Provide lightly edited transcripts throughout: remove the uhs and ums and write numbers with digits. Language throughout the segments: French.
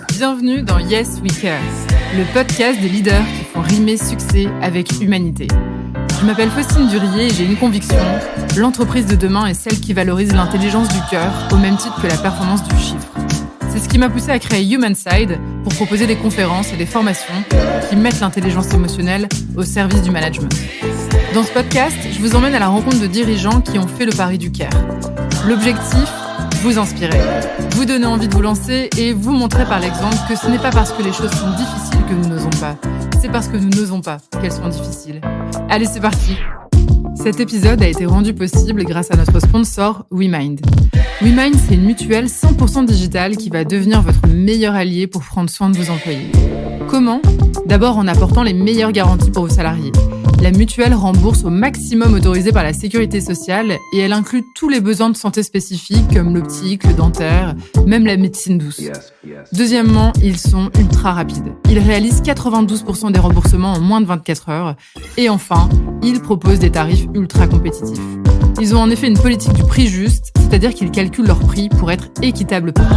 Bienvenue dans Yes We Care, le podcast des leaders qui font rimer succès avec humanité. Je m'appelle Faustine Durier et j'ai une conviction, l'entreprise de demain est celle qui valorise l'intelligence du cœur au même titre que la performance du chiffre. C'est ce qui m'a poussé à créer Humanside pour proposer des conférences et des formations qui mettent l'intelligence émotionnelle au service du management. Dans ce podcast, je vous emmène à la rencontre de dirigeants qui ont fait le pari du care. L'objectif, vous inspirer, vous donner envie de vous lancer et vous montrer par l'exemple que ce n'est pas parce que les choses sont difficiles que nous n'osons pas. C'est parce que nous n'osons pas qu'elles sont difficiles. Allez, c'est parti! Cet épisode a été rendu possible grâce à notre sponsor WeMind. WeMind, c'est une mutuelle 100% digitale qui va devenir votre meilleur allié pour prendre soin de vos employés. Comment ? D'abord en apportant les meilleures garanties pour vos salariés. La mutuelle rembourse au maximum autorisé par la sécurité sociale et elle inclut tous les besoins de santé spécifiques comme l'optique, le dentaire, même la médecine douce. Deuxièmement, ils sont ultra rapides. Ils réalisent 92% des remboursements en moins de 24 heures. Et enfin, ils proposent des tarifs ultra compétitifs. Ils ont en effet une politique du prix juste, c'est-à-dire qu'ils calculent leur prix pour être équitable pour tous.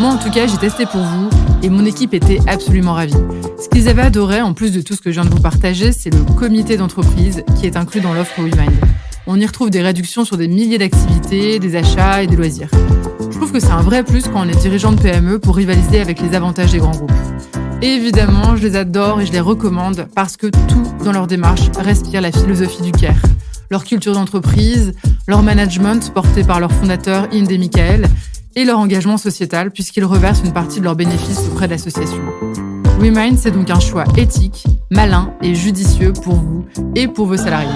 Moi, en tout cas, j'ai testé pour vous et mon équipe était absolument ravie. Ce qu'ils avaient adoré, en plus de tout ce que je viens de vous partager, c'est le comité d'entreprise qui est inclus dans l'offre WeMind. On y retrouve des réductions sur des milliers d'activités, des achats et des loisirs. Je trouve que c'est un vrai plus quand on est dirigeant de PME pour rivaliser avec les avantages des grands groupes. Et évidemment, je les adore et je les recommande parce que tout dans leur démarche respire la philosophie du care. Leur culture d'entreprise, leur management porté par leur fondateur Inde Michael et leur engagement sociétal puisqu'ils reversent une partie de leurs bénéfices auprès d'associations. WeMind, c'est donc un choix éthique, malin et judicieux pour vous et pour vos salariés.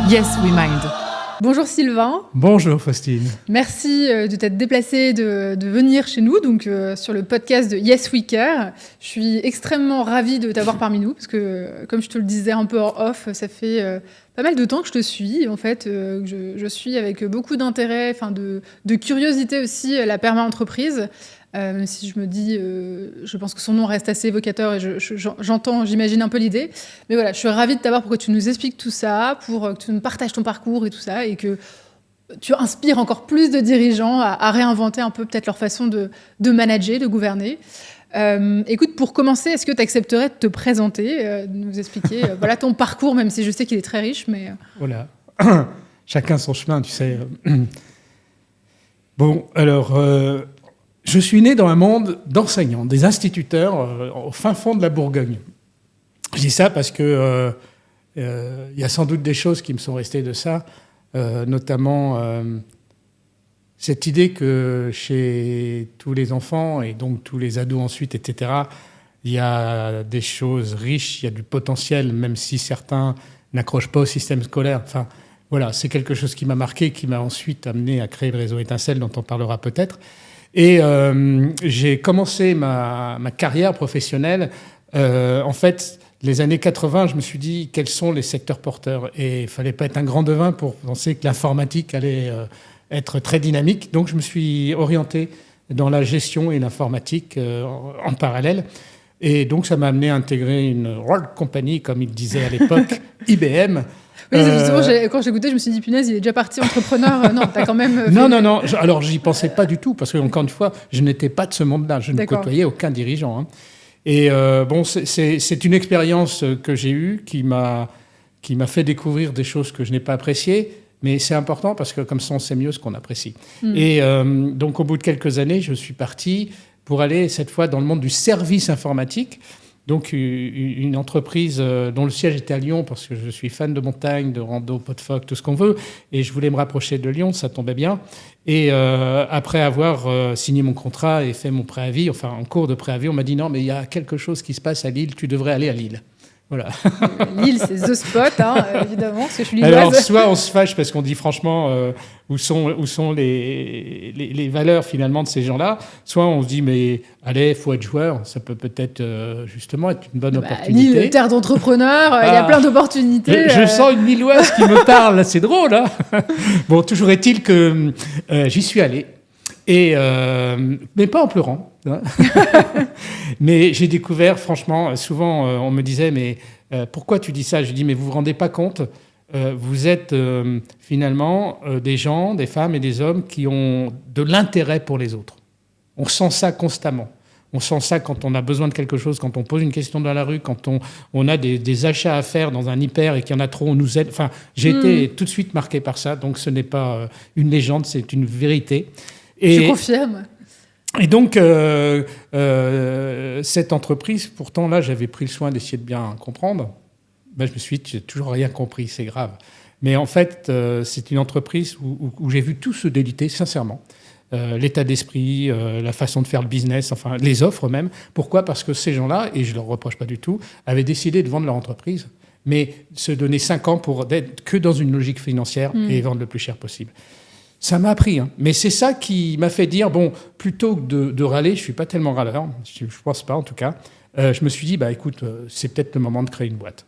Yes, WeMind. Bonjour Sylvain. Bonjour Faustine. Merci de t'être déplacé, de venir chez nous, donc sur le podcast de Yes We Care. Je suis extrêmement ravie de t'avoir parmi nous, parce que comme je te le disais un peu en off, ça fait pas mal de temps que je te suis. En fait, je suis avec beaucoup d'intérêt, de curiosité aussi, la perma-entreprise. Même si je me dis, je pense que son nom reste assez évocateur et j'imagine un peu l'idée. Mais voilà, je suis ravie de t'avoir pour que tu nous expliques tout ça, pour que tu nous partages ton parcours et tout ça, et que tu inspires encore plus de dirigeants à réinventer un peu peut-être leur façon de manager, de gouverner. Écoute, pour commencer, est-ce que tu accepterais de te présenter, de nous expliquer voilà ton parcours, même si je sais qu'il est très riche, mais... Voilà, chacun son chemin, tu sais. Bon, alors... Je suis né dans un monde d'enseignants, des instituteurs au fin fond de la Bourgogne. Je dis ça parce que y a sans doute des choses qui me sont restées de ça, notamment cette idée que chez tous les enfants et donc tous les ados ensuite, etc., il y a des choses riches, il y a du potentiel, même si certains n'accrochent pas au système scolaire. Enfin, voilà, c'est quelque chose qui m'a marqué, qui m'a ensuite amené à créer le réseau Étincelle, dont on parlera peut-être. Et j'ai commencé ma carrière professionnelle. En fait, les années 80, je me suis dit quels sont les secteurs porteurs. Et il fallait pas être un grand devin pour penser que l'informatique allait être très dynamique. Donc, je me suis orienté dans la gestion et l'informatique en parallèle. Et donc, ça m'a amené à intégrer une World Company, comme il disait à l'époque, IBM. Oui, justement, quand j'écoutais, je me suis dit, punaise, il est déjà parti entrepreneur. Non, t'as quand même... Non. Alors, j'y pensais pas du tout, parce que, encore une fois, je n'étais pas de ce monde-là. Je ne côtoyais aucun dirigeant. Hein. Et bon, c'est une expérience que j'ai eue qui m'a fait découvrir des choses que je n'ai pas appréciées. Mais c'est important, parce que comme ça, on sait mieux ce qu'on apprécie. Et donc, au bout de quelques années, je suis parti pour aller, cette fois, dans le monde du service informatique. Donc, une entreprise dont le siège était à Lyon, parce que je suis fan de montagne, de rando, pot de phoque, tout ce qu'on veut. Et je voulais me rapprocher de Lyon, ça tombait bien. Et après avoir signé mon contrat et fait mon préavis, enfin, en cours de préavis, on m'a dit « Non, mais il y a quelque chose qui se passe à Lille, tu devrais aller à Lille. » Voilà. Lille, c'est the spot, évidemment, parce que je suis lilloise. Alors, soit on se fâche parce qu'on dit franchement où sont les valeurs finalement de ces gens-là, soit on se dit mais allez, faut être joueur, ça peut-être justement être une bonne opportunité. Lille, terre d'entrepreneurs, il y a plein d'opportunités. Je sens une Lilloise qui me parle, c'est drôle. Hein. Bon, toujours est-il que j'y suis allé. Mais pas en pleurant. Hein. Mais j'ai découvert, franchement, souvent on me disait, mais pourquoi tu dis ça ? Je dis, mais vous vous rendez pas compte, vous êtes finalement des gens, des femmes et des hommes qui ont de l'intérêt pour les autres. On sent ça constamment. On sent ça quand on a besoin de quelque chose, quand on pose une question dans la rue, quand on a des achats à faire dans un hyper et qu'il y en a trop, on nous aide. Enfin, j'ai été tout de suite marqué par ça. Donc, ce n'est pas une légende, c'est une vérité. Je confirme. Et donc, cette entreprise, pourtant, là, j'avais pris le soin d'essayer de bien comprendre. Ben, je me suis dit, j'ai toujours rien compris, c'est grave. Mais en fait, c'est une entreprise où j'ai vu tout se déliter, sincèrement. L'état d'esprit, la façon de faire le business, enfin les offres même. Pourquoi ? Parce que ces gens-là, et je ne leur reproche pas du tout, avaient décidé de vendre leur entreprise, mais se donner 5 ans pour n'être que dans une logique financière et vendre le plus cher possible. Ça m'a appris, hein. Mais c'est ça qui m'a fait dire, bon, plutôt que de râler, je ne suis pas tellement râleur, je ne pense pas en tout cas, je me suis dit, bah écoute, c'est peut-être le moment de créer une boîte.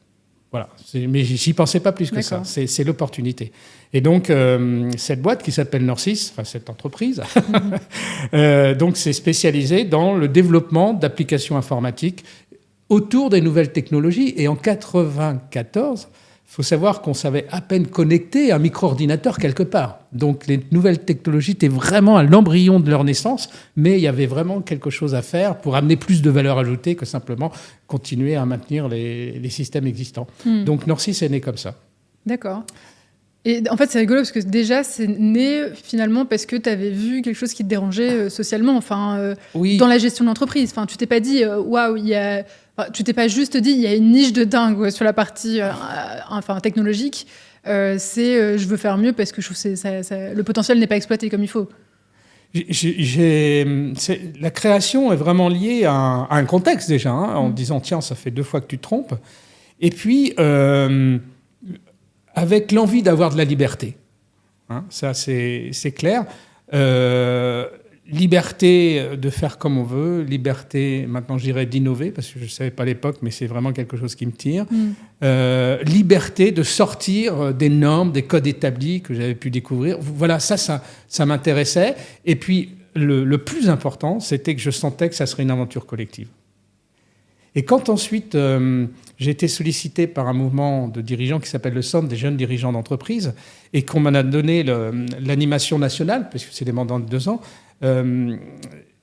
Voilà, mais j'y pensais pas plus que ça. C'est l'opportunité. Et donc, cette boîte qui s'appelle Norcis, enfin cette entreprise, donc c'est spécialisé dans le développement d'applications informatiques autour des nouvelles technologies. Et en 1994, il faut savoir qu'on savait à peine connecter un micro-ordinateur quelque part. Donc les nouvelles technologies étaient vraiment à l'embryon de leur naissance, mais il y avait vraiment quelque chose à faire pour amener plus de valeur ajoutée que simplement continuer à maintenir les systèmes existants. Donc Norcis est né comme ça. D'accord. Et en fait, c'est rigolo parce que déjà, c'est né finalement parce que tu avais vu quelque chose qui te dérangeait socialement, oui. Dans la gestion d'entreprise. Enfin, tu t'es pas dit, waouh, tu t'es pas juste dit, il y a une niche de dingue sur la partie technologique. Je veux faire mieux parce que je trouve que le potentiel n'est pas exploité comme il faut. La création est vraiment liée à un contexte déjà, en disant, tiens, ça fait 2 fois que tu te trompes. Et puis... avec l'envie d'avoir de la liberté. Ça, c'est clair. Liberté de faire comme on veut, liberté, maintenant je dirais d'innover, parce que je ne savais pas à l'époque, mais c'est vraiment quelque chose qui me tire. Liberté de sortir des normes, des codes établis que j'avais pu découvrir. Voilà, ça m'intéressait. Et puis, le plus important, c'était que je sentais que ça serait une aventure collective. Et quand ensuite, j'ai été sollicité par un mouvement de dirigeants qui s'appelle le Centre des jeunes dirigeants d'entreprise et qu'on m'en a donné l'animation nationale, parce que c'est des mandats de 2 ans,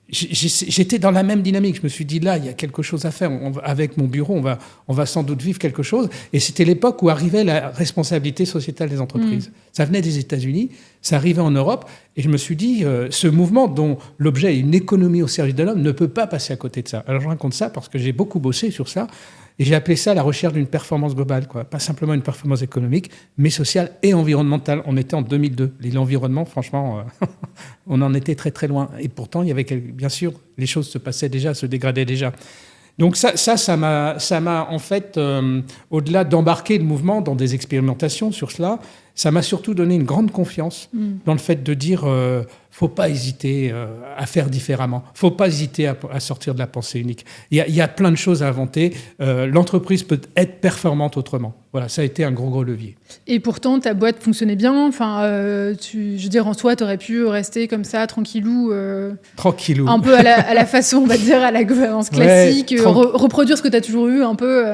j'étais dans la même dynamique. Je me suis dit, là, il y a quelque chose à faire. Avec mon bureau, on va sans doute vivre quelque chose. Et c'était l'époque où arrivait la responsabilité sociétale des entreprises. Ça venait des États-Unis, ça arrivait en Europe. Et je me suis dit, ce mouvement dont l'objet est une économie au service de l'homme ne peut pas passer à côté de ça. Alors je raconte ça parce que j'ai beaucoup bossé sur ça. Et j'ai appelé ça la recherche d'une performance globale, quoi. Pas simplement une performance économique, mais sociale et environnementale. On était en 2002. L'environnement, franchement, on en était très très loin. Et pourtant, il y avait bien sûr, les choses se passaient déjà, se dégradaient déjà. Donc ça m'a en fait, au-delà d'embarquer le mouvement dans des expérimentations sur cela, ça m'a surtout donné une grande confiance dans le fait de dire, faut pas hésiter à faire différemment, faut pas hésiter à sortir de la pensée unique. Il y a plein de choses à inventer. L'entreprise peut être performante autrement. Voilà, ça a été un gros levier. Et pourtant, ta boîte fonctionnait bien. Enfin, je veux dire, en soi, tu aurais pu rester comme ça, tranquillou. Tranquillou. Un peu à la façon, on va dire, à la gouvernance classique. Ouais, reproduire ce que tu as toujours eu, un peu.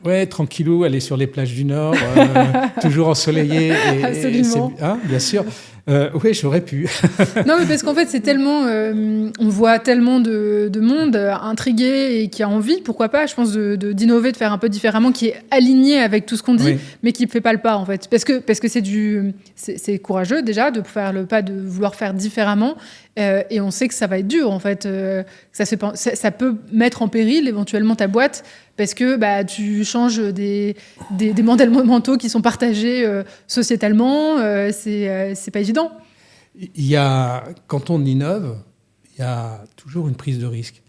Ouais, tranquillou, aller sur les plages du Nord, toujours ensoleillé. Absolument. Bien sûr. Oui, j'aurais pu. Non, mais parce qu'en fait, c'est tellement... on voit tellement de monde intrigué et qui a envie, pourquoi pas, je pense, d'innover, de faire un peu différemment, qui est aligné avec tout ce qu'on dit, oui. Mais qui ne fait pas le pas, en fait. Parce que c'est courageux, déjà, de faire le pas de vouloir faire différemment. Et on sait que ça va être dur, en fait. Ça peut mettre en péril, éventuellement, ta boîte, parce que tu changes des modèles mentaux qui sont partagés sociétalement. C'est pas évident. Quand on innove, il y a toujours une prise de risque.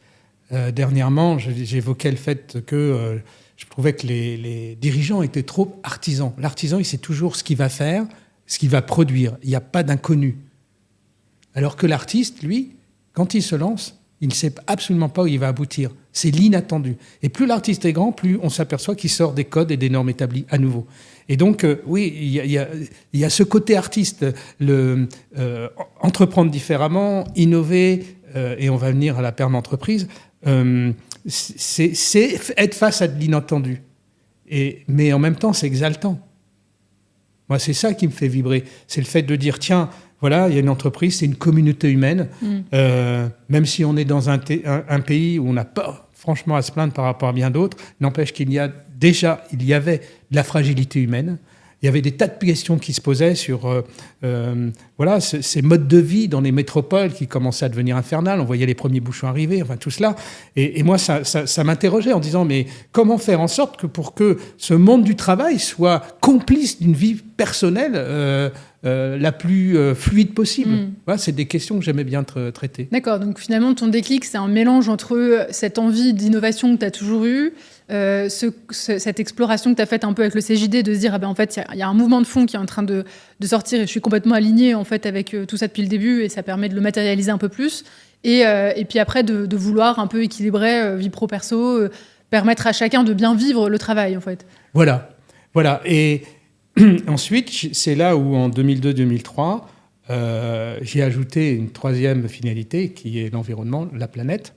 Dernièrement, j'évoquais le fait que je trouvais que les dirigeants étaient trop artisans. L'artisan, il sait toujours ce qu'il va faire, ce qu'il va produire. Il n'y a pas d'inconnu. Alors que l'artiste, lui, quand il se lance, il ne sait absolument pas où il va aboutir. C'est l'inattendu. Et plus l'artiste est grand, plus on s'aperçoit qu'il sort des codes et des normes établies à nouveau. Et donc, oui, il y a ce côté artiste, entreprendre différemment, innover, et on va venir à la perme entreprise, c'est être face à de l'inattendu. Mais en même temps, c'est exaltant. Moi, c'est ça qui me fait vibrer. C'est le fait de dire, tiens, voilà, il y a une entreprise, c'est une communauté humaine. Même si on est dans un pays où on n'a pas franchement à se plaindre par rapport à bien d'autres, n'empêche qu'il y avait de la fragilité humaine. Il y avait des tas de questions qui se posaient sur voilà, ces modes de vie dans les métropoles qui commençaient à devenir infernales. On voyait les premiers bouchons arriver, enfin tout cela. Et moi, ça m'interrogeait en disant, mais comment faire en sorte pour que ce monde du travail soit complice d'une vie personnelle la plus fluide possible. Voilà, c'est des questions que j'aimais bien traiter. D'accord, donc finalement, ton déclic, c'est un mélange entre cette envie d'innovation que tu as toujours eue, cette exploration que tu as faite un peu avec le CJD, de se dire, en fait, il y a un mouvement de fond qui est en train de sortir et je suis complètement alignée en fait, avec tout ça depuis le début et ça permet de le matérialiser un peu plus. Et puis après, de vouloir un peu équilibrer vie pro-perso, permettre à chacun de bien vivre le travail, en fait. Voilà. Et ensuite, c'est là où, en 2002-2003, j'ai ajouté une troisième finalité, qui est l'environnement, la planète.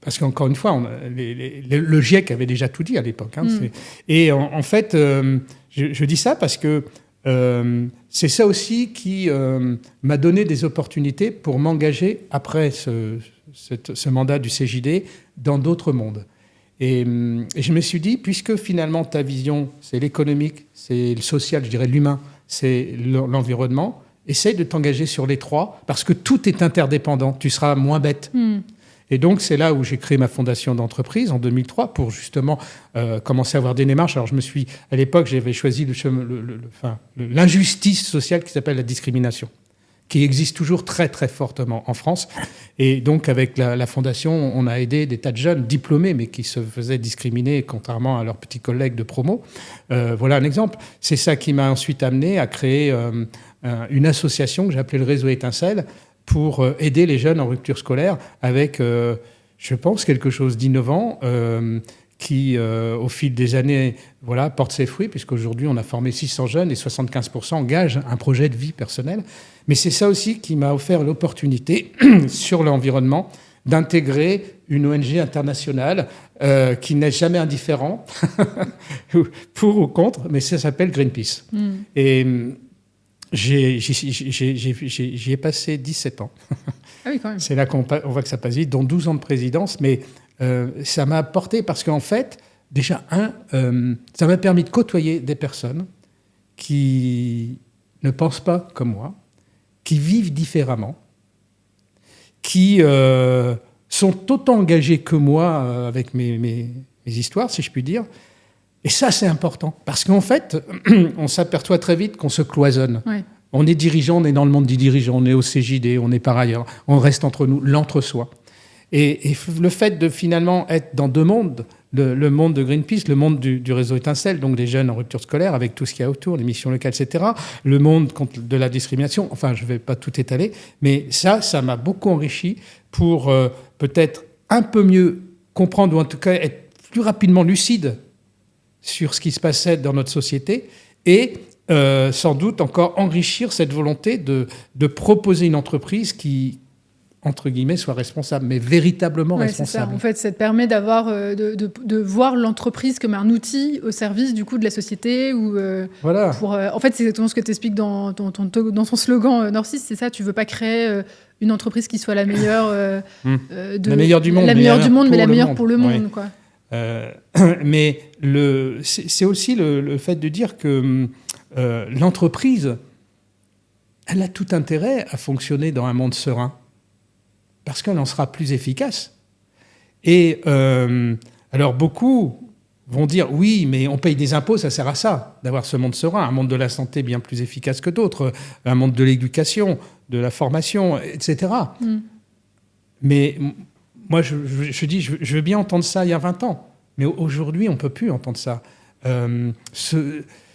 Parce qu'encore une fois, le GIEC avait déjà tout dit à l'époque. Et en fait, je dis ça parce que c'est ça aussi qui m'a donné des opportunités pour m'engager, après ce mandat du CJD, dans d'autres mondes. Et je me suis dit, puisque finalement ta vision, c'est l'économique, c'est le social, je dirais l'humain, c'est l'environnement, essaye de t'engager sur les trois, parce que tout est interdépendant, tu seras moins bête. Et donc, c'est là où j'ai créé ma fondation d'entreprise en 2003 pour justement commencer à avoir des démarches. Alors, à l'époque, j'avais choisi l'injustice sociale qui s'appelle la discrimination, qui existe toujours très, très fortement en France. Et donc, avec la fondation, on a aidé des tas de jeunes diplômés, mais qui se faisaient discriminer, contrairement à leurs petits collègues de promo. Voilà un exemple. C'est ça qui m'a ensuite amené à créer une association que j'ai appelée le Réseau Étincelle, pour aider les jeunes en rupture scolaire avec, je pense, quelque chose d'innovant qui, au fil des années, voilà, porte ses fruits, puisqu'aujourd'hui, on a formé 600 jeunes et 75% engagent un projet de vie personnelle. Mais c'est ça aussi qui m'a offert l'opportunité, sur l'environnement, d'intégrer une ONG internationale qui n'est jamais indifférent, pour ou contre, mais ça s'appelle Greenpeace. Et j'y ai passé 17 ans. Ah oui, quand même. C'est là qu'on voit que ça passe vite, dont 12 ans de présidence, mais ça m'a apporté, parce qu'en fait, déjà, ça m'a permis de côtoyer des personnes qui ne pensent pas comme moi, qui vivent différemment, qui sont autant engagés que moi avec mes histoires, si je puis dire. Et ça, c'est important. Parce qu'en fait, on s'aperçoit très vite qu'on se cloisonne. Ouais. On est dirigeant, on est dans le monde des dirigeants, on est au CJD, on est par ailleurs. On reste entre nous, l'entre-soi. Et le fait de finalement être dans deux mondes, le monde de Greenpeace, le monde du réseau Étincelle, donc des jeunes en rupture scolaire, avec tout ce qu'il y a autour, les missions locales, etc., le monde de la discrimination, enfin, je ne vais pas tout étaler, mais ça m'a beaucoup enrichi pour peut-être un peu mieux comprendre, ou en tout cas être plus rapidement lucide sur ce qui se passait dans notre société et sans doute encore enrichir cette volonté de proposer une entreprise qui, entre guillemets, soit responsable, mais véritablement responsable. C'est ça. En fait, ça te permet d'avoir, de voir l'entreprise comme un outil au service du coup de la société. Voilà. En fait, c'est exactement ce que tu expliques dans ton slogan Nord6, c'est ça, tu ne veux pas créer une entreprise qui soit la meilleure, la meilleure du monde, mais la meilleure pour le monde. Oui. Quoi. Mais c'est aussi le fait de dire que l'entreprise, elle a tout intérêt à fonctionner dans un monde serein, parce qu'elle en sera plus efficace. Et alors beaucoup vont dire, oui, mais on paye des impôts, ça sert à ça, d'avoir ce monde serein, un monde de la santé bien plus efficace que d'autres, un monde de l'éducation, de la formation, etc. Mais moi, je dis, je veux bien entendre ça il y a 20 ans, mais aujourd'hui, on ne peut plus entendre ça.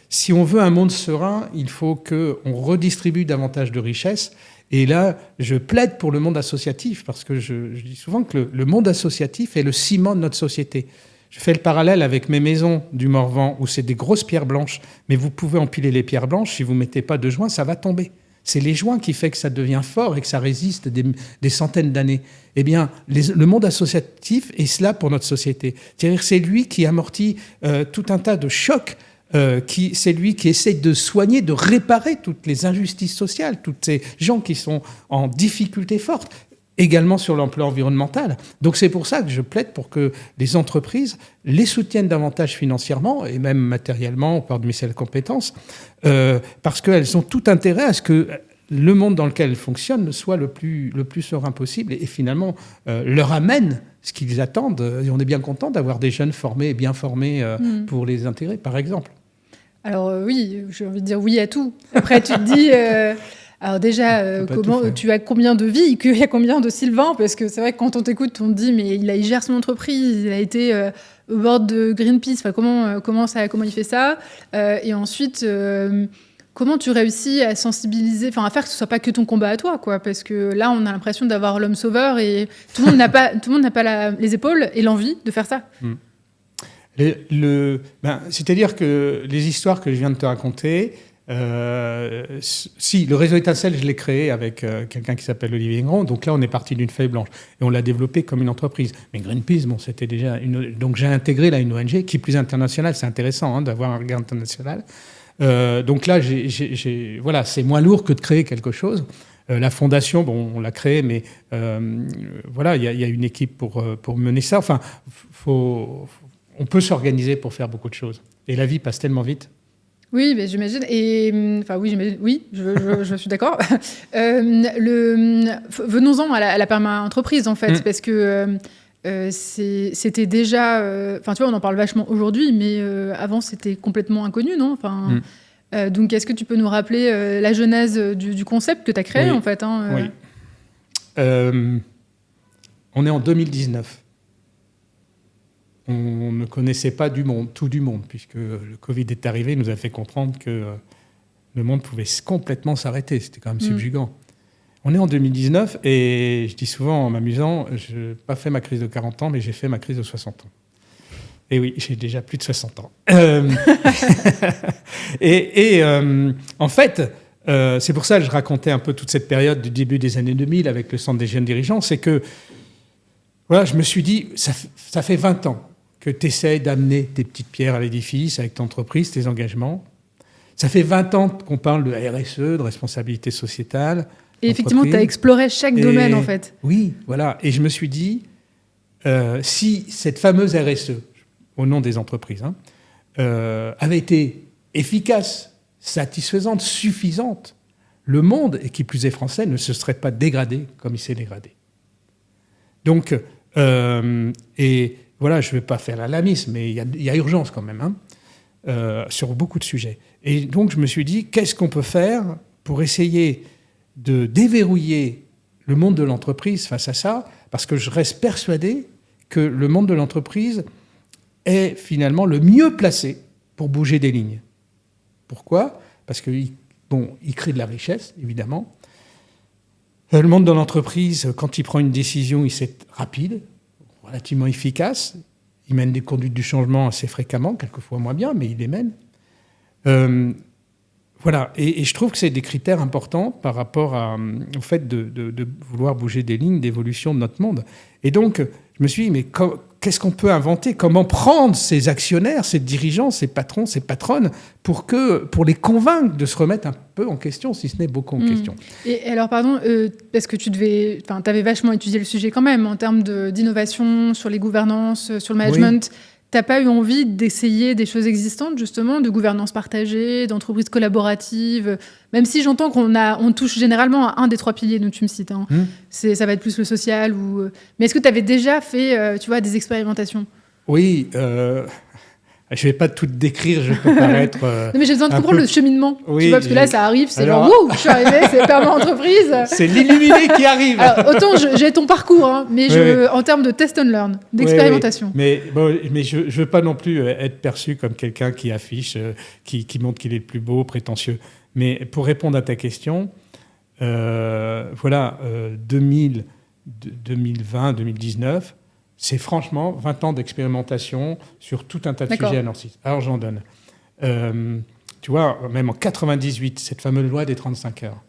Si on veut un monde serein, il faut qu'on redistribue davantage de richesses. Et là, je plaide pour le monde associatif, parce que je dis souvent que le monde associatif est le ciment de notre société. Je fais le parallèle avec mes maisons du Morvan, où c'est des grosses pierres blanches, mais vous pouvez empiler les pierres blanches, si vous ne mettez pas de joints, ça va tomber. C'est les joints qui fait que ça devient fort et que ça résiste des centaines d'années. Eh bien, le monde associatif est cela pour notre société. C'est-à-dire que c'est lui qui amortit tout un tas de chocs c'est lui qui essaie de soigner, de réparer toutes les injustices sociales, tous ces gens qui sont en difficulté forte, également sur l'emploi environnemental. Donc c'est pour ça que je plaide pour que les entreprises les soutiennent davantage financièrement et même matériellement par de mes compétences, parce qu'elles ont tout intérêt à ce que le monde dans lequel elles fonctionnent soit le plus serein possible et finalement leur amène ce qu'ils attendent. Et on est bien content d'avoir des jeunes formés et bien formés pour les intégrer, par exemple. Alors oui, j'ai envie de dire oui à tout. Après, tu te dis... Alors déjà, tu as combien de vies, il y a combien de Sylvain? Parce que c'est vrai que quand on t'écoute, on te dit mais il gère son entreprise, il a été au board de Greenpeace. Enfin, comment il fait ça? Et ensuite, comment tu réussis à sensibiliser, à faire que ce soit pas que ton combat à toi, quoi? Parce que là, on a l'impression d'avoir l'homme sauveur et tout le monde n'a pas les épaules et l'envie de faire ça. C'est-à-dire que les histoires que je viens de te raconter. Si, le réseau Étincelle, je l'ai créé avec quelqu'un qui s'appelle Olivier Ingron. Donc là, on est parti d'une feuille blanche et on l'a développé comme une entreprise. Mais Greenpeace, c'était déjà donc j'ai intégré là une ONG qui est plus internationale. C'est intéressant d'avoir un regard international. Donc là, voilà, c'est moins lourd que de créer quelque chose. La fondation, on l'a créée, mais voilà, il y a une équipe pour mener ça. Enfin, on peut s'organiser pour faire beaucoup de choses. Et la vie passe tellement vite. Oui, mais j'imagine. Oui, je suis d'accord. Venons-en à la perma-entreprise, en fait, parce que c'était déjà... tu vois, on en parle vachement aujourd'hui, mais avant, c'était complètement inconnu, non? Donc, est-ce que tu peux nous rappeler la genèse du concept que tu as créé, en fait? Oui. On est en 2019. On ne connaissait pas tout du monde, puisque le Covid est arrivé, il nous a fait comprendre que le monde pouvait complètement s'arrêter. C'était quand même subjugant. On est en 2019 et je dis souvent en m'amusant, je n'ai pas fait ma crise de 40 ans, mais j'ai fait ma crise de 60 ans. Et oui, j'ai déjà plus de 60 ans. En fait, c'est pour ça que je racontais un peu toute cette période du début des années 2000 avec le Centre des jeunes dirigeants, c'est que voilà, je me suis dit, ça fait 20 ans que tu essaies d'amener tes petites pierres à l'édifice avec ton entreprise, tes engagements. Ça fait 20 ans qu'on parle de RSE, de responsabilité sociétale. Et effectivement, tu as exploré chaque domaine, en fait. Oui, voilà. Et je me suis dit, si cette fameuse RSE, au nom des entreprises, avait été efficace, satisfaisante, suffisante, le monde, et qui plus est français, ne se serait pas dégradé comme il s'est dégradé. Donc, et voilà, je ne vais pas faire l'alarmisme, mais il y a urgence quand même, sur beaucoup de sujets. Et donc, je me suis dit, qu'est-ce qu'on peut faire pour essayer de déverrouiller le monde de l'entreprise face à ça? Parce que je reste persuadé que le monde de l'entreprise est finalement le mieux placé pour bouger des lignes. Pourquoi? Parce qu'il crée de la richesse, évidemment. Le monde de l'entreprise, quand il prend une décision, c'est rapide, relativement efficace. Il mène des conduites du changement assez fréquemment, quelquefois moins bien, mais il les mène. Voilà. Et je trouve que c'est des critères importants par rapport au fait de vouloir bouger des lignes d'évolution de notre monde. Et donc, je me suis dit, mais qu'est-ce qu'on peut inventer? Comment prendre ces actionnaires, ces dirigeants, ces patrons, ces patronnes, pour les convaincre de se remettre un peu en question, si ce n'est beaucoup en question. Et alors, pardon, parce que tu avais vachement étudié le sujet quand même, en termes d'innovation, sur les gouvernances, sur le management. Oui. Tu n'as pas eu envie d'essayer des choses existantes, justement, de gouvernance partagée, d'entreprise collaborative, même si j'entends qu'on touche généralement à un des 3 piliers dont tu me cites. Ça va être plus le social. Mais est-ce que tu avais déjà fait des expérimentations? Oui. Je ne vais pas tout décrire, je peux paraître... non, mais j'ai besoin de comprendre le cheminement. Oui, parce que là, ça arrive, c'est genre, wouh, je suis arrivé, c'est perma-entreprise. C'est l'illuminé qui arrive. Alors, autant j'ai ton parcours, mais en termes de test and learn, d'expérimentation. Oui. Mais je ne veux pas non plus être perçu comme quelqu'un qui affiche, qui montre qu'il est le plus beau, prétentieux. Mais pour répondre à ta question, 2020, 2019... c'est franchement 20 ans d'expérimentation sur tout un tas de sujets à Nancy. Alors, j'en donne. Tu vois, même en 98, cette fameuse loi des 35 heures.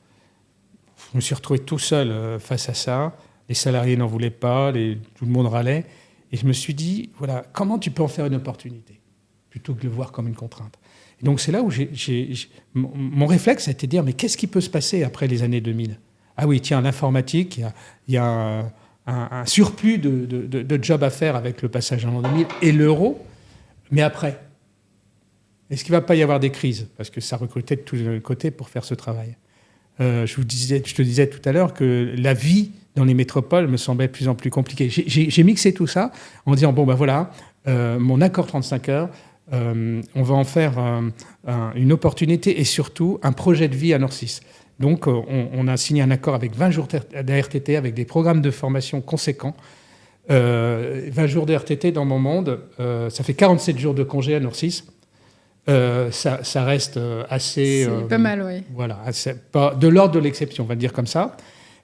Je me suis retrouvé tout seul face à ça. Les salariés n'en voulaient pas, tout le monde râlait. Et je me suis dit, voilà, comment tu peux en faire une opportunité plutôt que de le voir comme une contrainte? Et Donc c'est là où mon réflexe a été de dire, mais qu'est-ce qui peut se passer après les années 2000 ? Ah oui, tiens, l'informatique, il y a un surplus de jobs à faire avec le passage à l'an 2000 et l'euro, mais après, est-ce qu'il ne va pas y avoir des crises ? Parce que ça recrutait de tous les côtés pour faire ce travail. Je te disais tout à l'heure que la vie dans les métropoles me semblait de plus en plus compliquée. J'ai mixé tout ça en disant, bon ben voilà, mon accord 35 heures, on va en faire une opportunité et surtout un projet de vie à Nord-6. Donc on a signé un accord avec 20 jours d'RTT, avec des programmes de formation conséquents. 20 jours de RTT dans mon monde, ça fait 47 jours de congé à Nord-6. Ça reste assez... C'est pas mal, oui. Voilà, pas de l'ordre de l'exception, on va dire comme ça.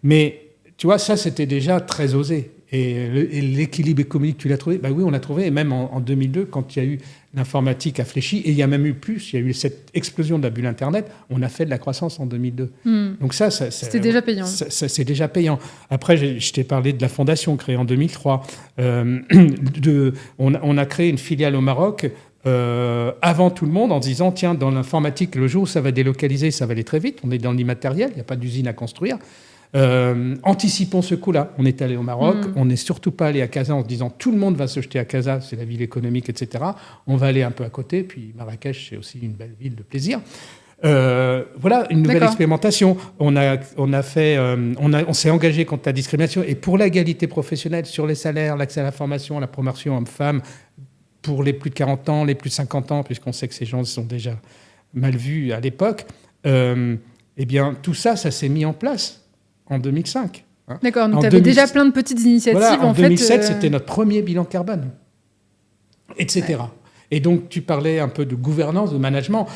Mais tu vois, ça, c'était déjà très osé. Et l'équilibre économique, tu l'as trouvé ? Ben oui, on l'a trouvé. Et même en 2002, quand il y a eu l'informatique a fléchi, et il y a même eu plus, il y a eu cette explosion de la bulle Internet, on a fait de la croissance en 2002. Donc ça c'était déjà payant. C'est déjà payant. Après, je t'ai parlé de la fondation créée en 2003. On a créé une filiale au Maroc avant tout le monde en disant, tiens, dans l'informatique, le jour où ça va délocaliser, ça va aller très vite. On est dans l'immatériel, il n'y a pas d'usine à construire. Anticipons ce coup-là. On est allé au Maroc, on n'est surtout pas allé à Casa en se disant tout le monde va se jeter à Casa, c'est la ville économique, etc. On va aller un peu à côté, puis Marrakech, c'est aussi une belle ville de plaisir. Voilà une nouvelle expérimentation. On s'est engagé contre la discrimination et pour l'égalité professionnelle sur les salaires, l'accès à la formation, la promotion homme-femme, pour les plus de 40 ans, les plus de 50 ans, puisqu'on sait que ces gens sont déjà mal vus à l'époque. Eh bien, tout ça s'est mis en place en 2005. Hein. D'accord, donc tu avais déjà plein de petites initiatives. Voilà, en 2007, c'était notre premier bilan carbone, etc. Ouais. Et donc, tu parlais un peu de gouvernance, de management.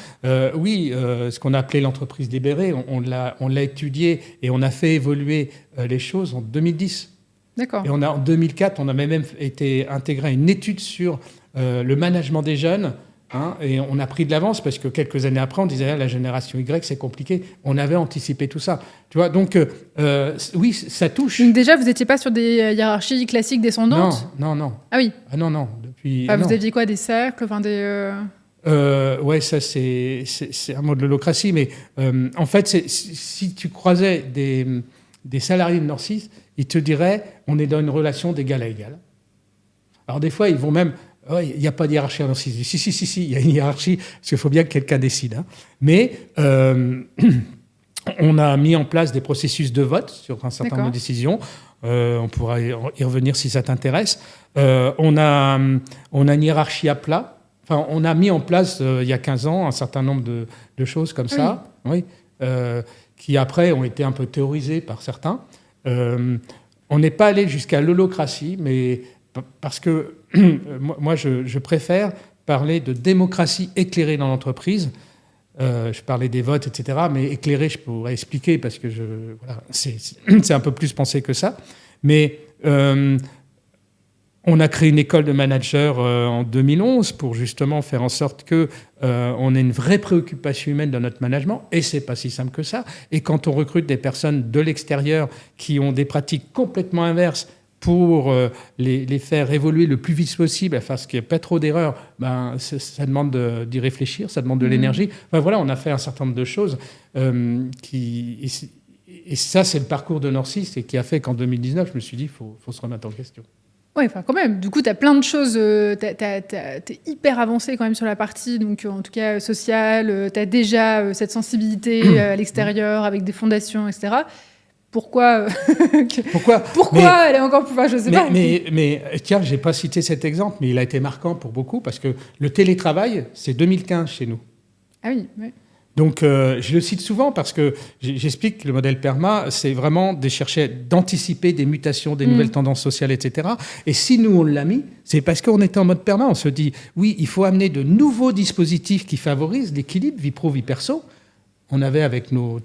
Oui, ce qu'on a appelé l'entreprise libérée, on l'a étudié et on a fait évoluer les choses en 2010. D'accord. Et en 2004, on a même été intégré à une étude sur le management des jeunes. Hein, et on a pris de l'avance parce que quelques années après, on disait la génération Y, c'est compliqué. On avait anticipé tout ça. Tu vois, donc, oui, ça touche. Donc déjà, vous n'étiez pas sur des hiérarchies classiques descendantes ? Non. Ah oui. Ah non. Depuis. Vous aviez quoi, des cercles, des. Ouais, ça c'est un mot de l'holocratie, mais en fait, si tu croisais des salariés de Nord-6, ils te diraient, on est dans une relation d'égal à égal. Alors des fois, ils vont même. Il n'y a pas de hiérarchie à Nord-6. Si, il y a une hiérarchie, parce qu'il faut bien que quelqu'un décide. Hein. Mais on a mis en place des processus de vote sur un certain nombre de décisions. On pourra y revenir si ça t'intéresse. On a une hiérarchie à plat. Enfin, on a mis en place, il y a 15 ans, un certain nombre de choses comme ça, qui après ont été un peu théorisées par certains. On n'est pas allé jusqu'à l'holocratie, mais parce que moi, je préfère parler de démocratie éclairée dans l'entreprise. Je parlais des votes, etc. Mais éclairée, je pourrais expliquer parce que c'est un peu plus pensé que ça. Mais on a créé une école de managers en 2011 pour justement faire en sorte qu'on ait une vraie préoccupation humaine dans notre management. Et c'est pas si simple que ça. Et quand on recrute des personnes de l'extérieur qui ont des pratiques complètement inverses, pour les faire évoluer le plus vite possible, afin qu'il n'y ait pas trop d'erreurs, ça demande d'y réfléchir, ça demande de l'énergie. Enfin, voilà, on a fait un certain nombre de choses et ça, c'est le parcours de Nord-6 et qui a fait qu'en 2019, je me suis dit, il faut se remettre en question. Oui, enfin quand même. Du coup, tu as plein de choses. T'es hyper avancé quand même sur la partie, donc en tout cas sociale. Tu as déjà cette sensibilité à l'extérieur avec des fondations, etc. Pourquoi elle est encore plus... Enfin, je sais pas. Mais tiens, je n'ai pas cité cet exemple, mais il a été marquant pour beaucoup parce que le télétravail, c'est 2015 chez nous. Ah oui, oui. Donc, je le cite souvent parce que j'explique que le modèle PERMA, c'est vraiment d'anticiper des mutations, des nouvelles tendances sociales, etc. Et si nous, on l'a mis, c'est parce qu'on était en mode PERMA. On se dit, oui, il faut amener de nouveaux dispositifs qui favorisent l'équilibre vie pro, vie perso. On avait avec nos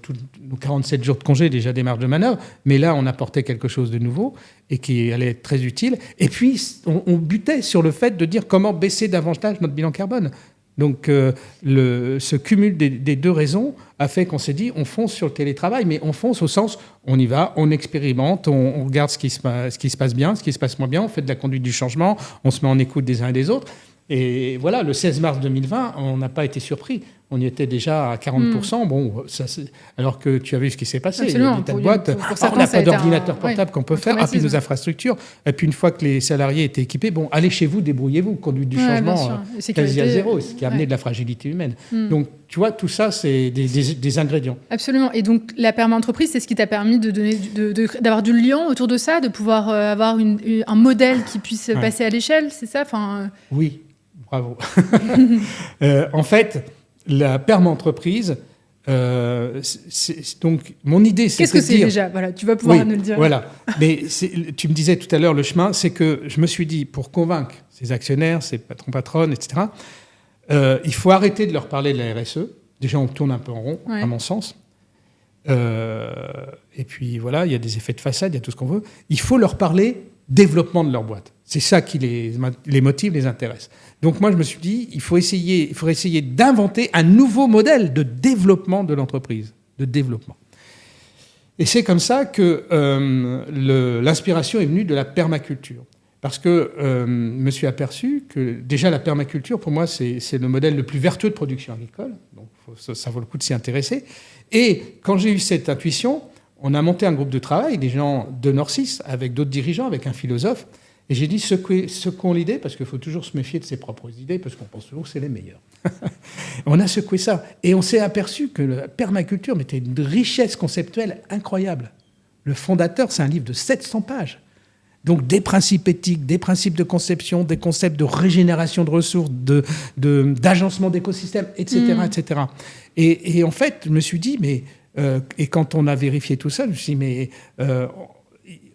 47 jours de congé déjà des marges de manœuvre, mais là, on apportait quelque chose de nouveau et qui allait être très utile. Et puis, on butait sur le fait de dire comment baisser davantage notre bilan carbone. Donc, ce cumul des deux raisons a fait qu'on s'est dit, on fonce sur le télétravail, mais on fonce au sens, on y va, on expérimente, on regarde ce qui se passe bien, ce qui se passe moins bien, on fait de la conduite du changement, on se met en écoute des uns et des autres. Et voilà, le 16 mars 2020, on n'a pas été surpris. On y était déjà à 40%. Bon, alors que tu as vu ce qui s'est passé. Absolument. Il y a des tas de boîtes. Certains, on n'a pas d'ordinateur portable qu'on peut faire. Ah, puis nos infrastructures. Et puis une fois que les salariés étaient équipés, bon, allez chez vous, débrouillez-vous. Conduite du changement quasi à zéro, ce qui a amené de la fragilité humaine. Donc, tu vois, tout ça, c'est des ingrédients. Absolument. Et donc, la perma-entreprise, c'est ce qui t'a permis d'avoir du lien autour de ça, de pouvoir avoir un modèle qui puisse passer à l'échelle, c'est ça Oui, bravo. En fait, la perma-entreprise, donc mon idée, c'est qu'est-ce que c'est déjà ? Voilà, tu vas pouvoir nous le dire. Voilà. Mais tu me disais tout à l'heure, le chemin, c'est que je me suis dit, pour convaincre ces actionnaires, ces patrons-patronnes, etc., il faut arrêter de leur parler de la RSE. Déjà, on tourne un peu en rond, à mon sens. Et puis, voilà, il y a des effets de façade, il y a tout ce qu'on veut. Il faut leur parler développement de leur boîte. C'est ça qui les motive, les intéresse. Donc, moi, je me suis dit, il faut essayer d'inventer un nouveau modèle de développement de l'entreprise, de développement. Et c'est comme ça que l'inspiration est venue de la permaculture. Parce que je me suis aperçu que déjà la permaculture, pour moi, c'est le modèle le plus vertueux de production agricole. Donc ça vaut le coup de s'y intéresser. Et quand j'ai eu cette intuition, on a monté un groupe de travail, des gens de Nord6, avec d'autres dirigeants, avec un philosophe. Et j'ai dit, secouons l'idée, parce qu'il faut toujours se méfier de ses propres idées, parce qu'on pense toujours que c'est les meilleures. On a secoué ça. Et on s'est aperçu que la permaculture mettait une richesse conceptuelle incroyable. Le fondateur, c'est un livre de 700 pages. Donc des principes éthiques, des principes de conception, des concepts de régénération de ressources, d'agencement d'écosystèmes, etc., etc. Et en fait, je me suis dit, mais et quand on a vérifié tout ça, je me suis dit, mais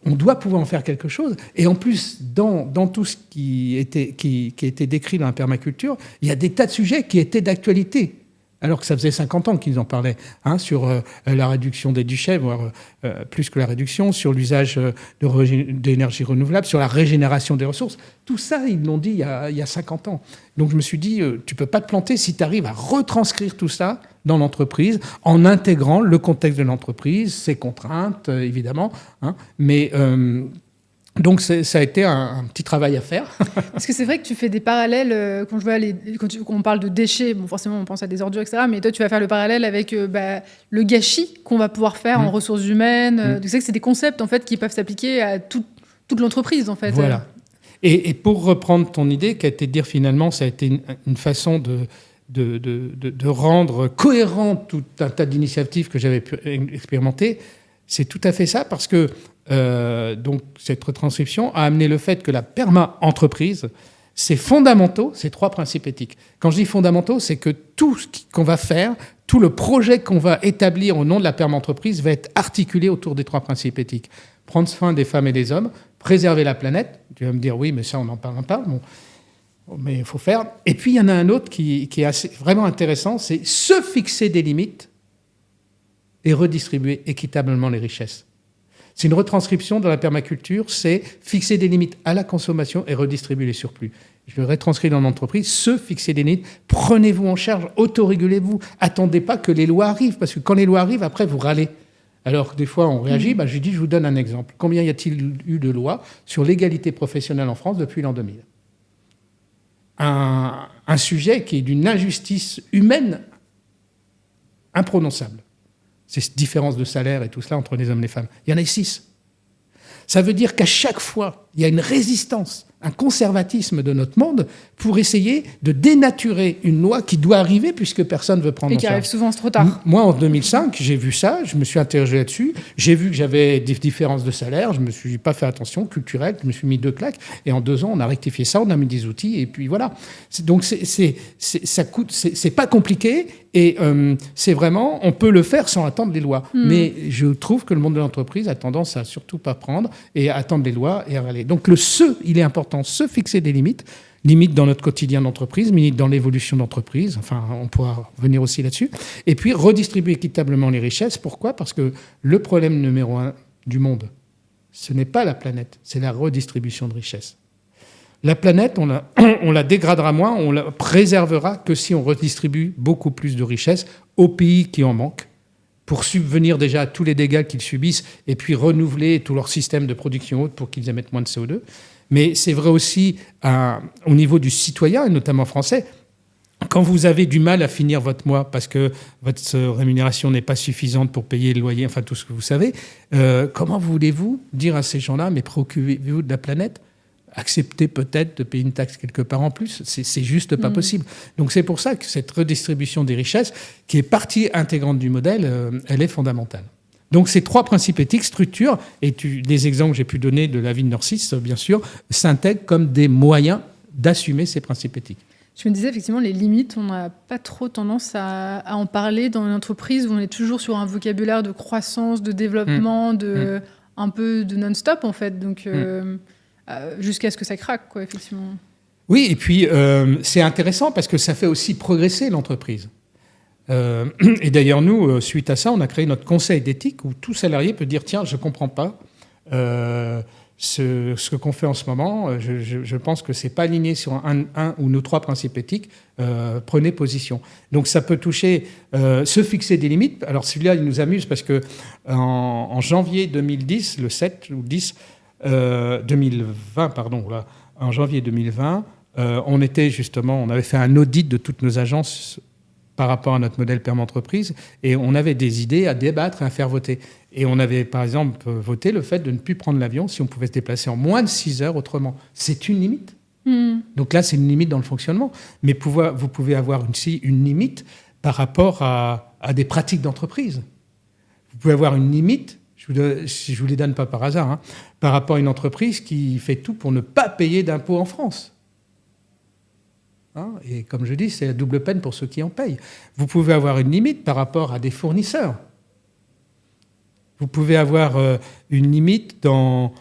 on doit pouvoir en faire quelque chose. Et en plus, dans tout ce qui était décrit dans la permaculture, il y a des tas de sujets qui étaient d'actualité. Alors que ça faisait 50 ans qu'ils en parlaient, sur la réduction des déchets, voire plus que la réduction, sur l'usage d'énergie renouvelable, sur la régénération des ressources. Tout ça, ils l'ont dit il y a 50 ans. Donc je me suis dit, tu ne peux pas te planter si tu arrives à retranscrire tout ça dans l'entreprise, en intégrant le contexte de l'entreprise, ses contraintes, évidemment. Mais... donc ça a été un petit travail à faire. Parce que c'est vrai que tu fais des parallèles, quand je vois quand on parle de déchets, bon forcément on pense à des ordures, etc. Mais toi tu vas faire le parallèle avec le gâchis qu'on va pouvoir faire en ressources humaines. Tu sais que c'est des concepts en fait qui peuvent s'appliquer à toute l'entreprise en fait. Voilà. Et pour reprendre ton idée, qui a été de dire finalement, ça a été une façon de rendre cohérent tout un tas d'initiatives que j'avais pu expérimenter. C'est tout à fait ça, parce que donc cette retranscription a amené le fait que la perma-entreprise, c'est fondamentaux, ces trois principes éthiques. Quand je dis fondamentaux, c'est que tout ce qu'on va faire, tout le projet qu'on va établir au nom de la perma-entreprise va être articulé autour des trois principes éthiques. Prendre soin des femmes et des hommes, préserver la planète. Tu vas me dire, oui, mais ça, on n'en parle pas. Bon, mais il faut faire. Et puis, il y en a un autre qui est vraiment intéressant, c'est se fixer des limites et redistribuer équitablement les richesses. C'est une retranscription de la permaculture, c'est fixer des limites à la consommation et redistribuer les surplus. Je le retranscris dans l'entreprise, se fixer des limites, prenez-vous en charge, autorégulez-vous, attendez pas que les lois arrivent, parce que quand les lois arrivent, après vous râlez. Alors que des fois on réagit, j'ai dit, je vous donne un exemple. Combien y a-t-il eu de lois sur l'égalité professionnelle en France depuis l'an 2000 ? Un sujet qui est d'une injustice humaine imprononçable. Ces différences de salaire et tout cela entre les hommes et les femmes. Il y en a 6. Ça veut dire qu'à chaque fois, il y a une résistance, un conservatisme de notre monde pour essayer de dénaturer une loi qui doit arriver puisque personne ne veut prendre en charge. Et qui arrive souvent trop tard. Moi, en 2005, j'ai vu ça, je me suis interrogé là-dessus, j'ai vu que j'avais des différences de salaire, je ne me suis pas fait attention, culturelle, je me suis mis 2 claques, et en 2 ans, on a rectifié ça, on a mis des outils, et puis voilà. Donc, ça coûte, c'est pas compliqué, et c'est vraiment, on peut le faire sans attendre les lois. Mais je trouve que le monde de l'entreprise a tendance à surtout pas prendre, et à attendre les lois, et à râler. Donc, il est important, se fixer des limites dans notre quotidien d'entreprise, limites dans l'évolution d'entreprise, enfin, on pourra revenir aussi là-dessus, et puis redistribuer équitablement les richesses. Pourquoi ? Parce que le problème numéro 1 du monde, ce n'est pas la planète, c'est la redistribution de richesses. La planète, on la dégradera moins, on la préservera que si on redistribue beaucoup plus de richesses aux pays qui en manquent, pour subvenir déjà à tous les dégâts qu'ils subissent, et puis renouveler tout leur système de production haute pour qu'ils émettent moins de CO2. Mais c'est vrai aussi au niveau du citoyen, et notamment français. Quand vous avez du mal à finir votre mois parce que votre rémunération n'est pas suffisante pour payer le loyer, enfin tout ce que vous savez, comment voulez-vous dire à ces gens-là, mais préoccupez-vous de la planète ? Accepter peut-être de payer une taxe quelque part en plus, c'est juste pas possible. Donc c'est pour ça que cette redistribution des richesses, qui est partie intégrante du modèle, elle est fondamentale. Donc ces 3 principes éthiques, structure, et les exemples que j'ai pu donner de la vie de Norcis, bien sûr, s'intègrent comme des moyens d'assumer ces principes éthiques. Je me disais, effectivement, les limites, on n'a pas trop tendance à en parler dans une entreprise où on est toujours sur un vocabulaire de croissance, de développement, un peu de non-stop, en fait. Donc, jusqu'à ce que ça craque, quoi, effectivement. Oui, et puis c'est intéressant parce que ça fait aussi progresser l'entreprise. Et d'ailleurs, nous, suite à ça, on a créé notre conseil d'éthique où tout salarié peut dire « Tiens, je ne comprends pas ce qu'on fait en ce moment. Je pense que ce n'est pas aligné sur un ou nos 3 principes éthiques. Prenez position. » Donc ça peut toucher, se fixer des limites. Alors celui-là, il nous amuse parce qu'en janvier 2010, le 7 ou 10, 2020, pardon, là, en janvier 2020, on avait fait un audit de toutes nos agences par rapport à notre modèle perma-entreprise et on avait des idées à débattre et à faire voter. Et on avait, par exemple, voté le fait de ne plus prendre l'avion si on pouvait se déplacer en moins de 6 heures autrement. C'est une limite. Donc là, c'est une limite dans le fonctionnement. Mais vous pouvez avoir aussi une limite par rapport à des pratiques d'entreprise. Vous pouvez avoir une limite, je ne vous les donne pas par hasard, hein, par rapport à une entreprise qui fait tout pour ne pas payer d'impôts en France. Hein, et comme je dis, c'est la double peine pour ceux qui en payent. Vous pouvez avoir une limite par rapport à des fournisseurs. Vous pouvez avoir une limite dans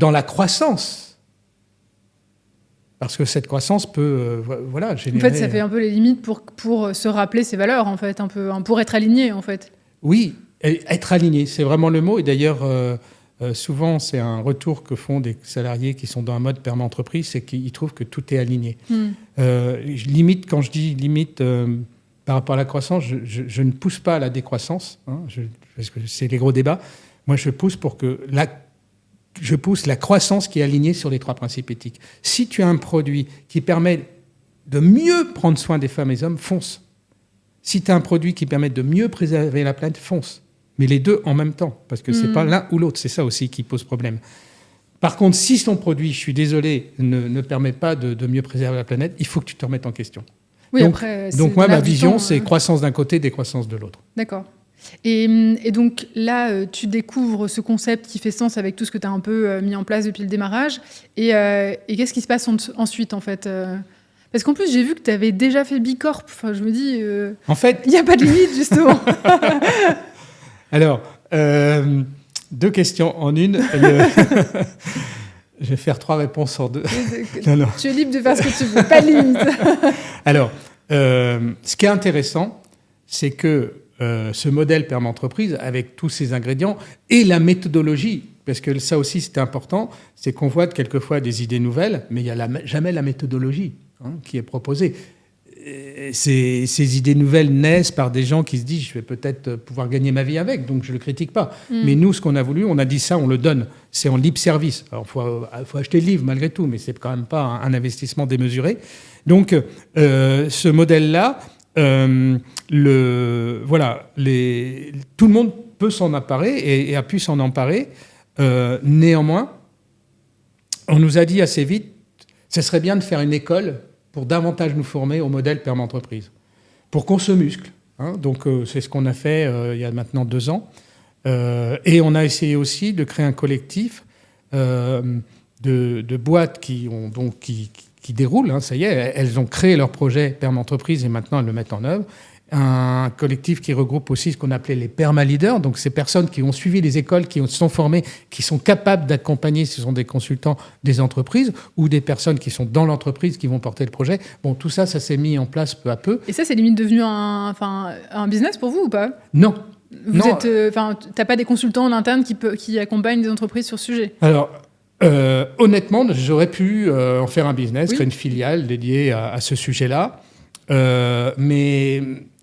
la croissance. Parce que cette croissance peut générer... En fait, ça fait un peu les limites pour se rappeler ses valeurs, en fait, un peu, pour être aligné, en fait. Oui, être aligné, c'est vraiment le mot. Et d'ailleurs, souvent, c'est un retour que font des salariés qui sont dans un mode perma-entreprise, c'est qu'ils trouvent que tout est aligné. Limite, quand je dis limite par rapport à la croissance, je ne pousse pas à la décroissance, hein, parce que c'est les gros débats. Moi, je pousse la croissance qui est alignée sur les 3 principes éthiques. Si tu as un produit qui permet de mieux prendre soin des femmes et des hommes, fonce. Si tu as un produit qui permet de mieux préserver la planète, fonce. Mais les deux en même temps, parce que c'est pas l'un ou l'autre. C'est ça aussi qui pose problème. Par contre, si ton produit, je suis désolé, ne permet pas de mieux préserver la planète, il faut que tu te remettes en question. Oui, donc moi, ma vision, c'est croissance d'un côté, décroissance de l'autre. D'accord. Et donc là, tu découvres ce concept qui fait sens avec tout ce que tu as un peu mis en place depuis le démarrage. Et qu'est-ce qui se passe ensuite, en fait Parce qu'en plus, j'ai vu que tu avais déjà fait Bicorp. Enfin, je me dis, en fait, il n'y a pas de limite, justement. Alors, 2 questions en une. Je vais faire 3 réponses en 2. Non. Tu es libre de faire ce que tu veux, pas de limite. Alors, ce qui est intéressant, c'est que ce modèle perma-entreprise, avec tous ses ingrédients, et la méthodologie, parce que ça aussi c'est important, c'est qu'on voit quelquefois des idées nouvelles, mais il n'y a jamais la méthodologie qui est proposée. Ces idées nouvelles naissent par des gens qui se disent « je vais peut-être pouvoir gagner ma vie avec », donc je ne le critique pas. Mais nous, ce qu'on a voulu, on a dit ça, on le donne. C'est en libre service. Alors, il faut acheter le livre malgré tout, mais ce n'est quand même pas un investissement démesuré. Donc, ce modèle-là, tout le monde peut s'en emparer et a pu s'en emparer. Néanmoins, on nous a dit assez vite, ce serait bien de faire une école pour davantage nous former au modèle perma-entreprise, pour qu'on se muscle. Donc, c'est ce qu'on a fait il y a maintenant 2 ans. Et on a essayé aussi de créer un collectif de boîtes qui déroulent. Ça y est, elles ont créé leur projet perma-entreprise et maintenant elles le mettent en œuvre. Un collectif qui regroupe aussi ce qu'on appelait les perma-leaders, donc ces personnes qui ont suivi les écoles, qui se sont formées, qui sont capables d'accompagner, ce sont des consultants des entreprises ou des personnes qui sont dans l'entreprise qui vont porter le projet. Bon, tout ça, ça s'est mis en place peu à peu. Et ça, c'est limite devenu un business pour vous ou pas ? Non. T'as pas des consultants en interne qui accompagnent des entreprises sur ce sujet ? Alors, honnêtement, j'aurais pu en faire un business, créer une filiale dédiée à ce sujet-là.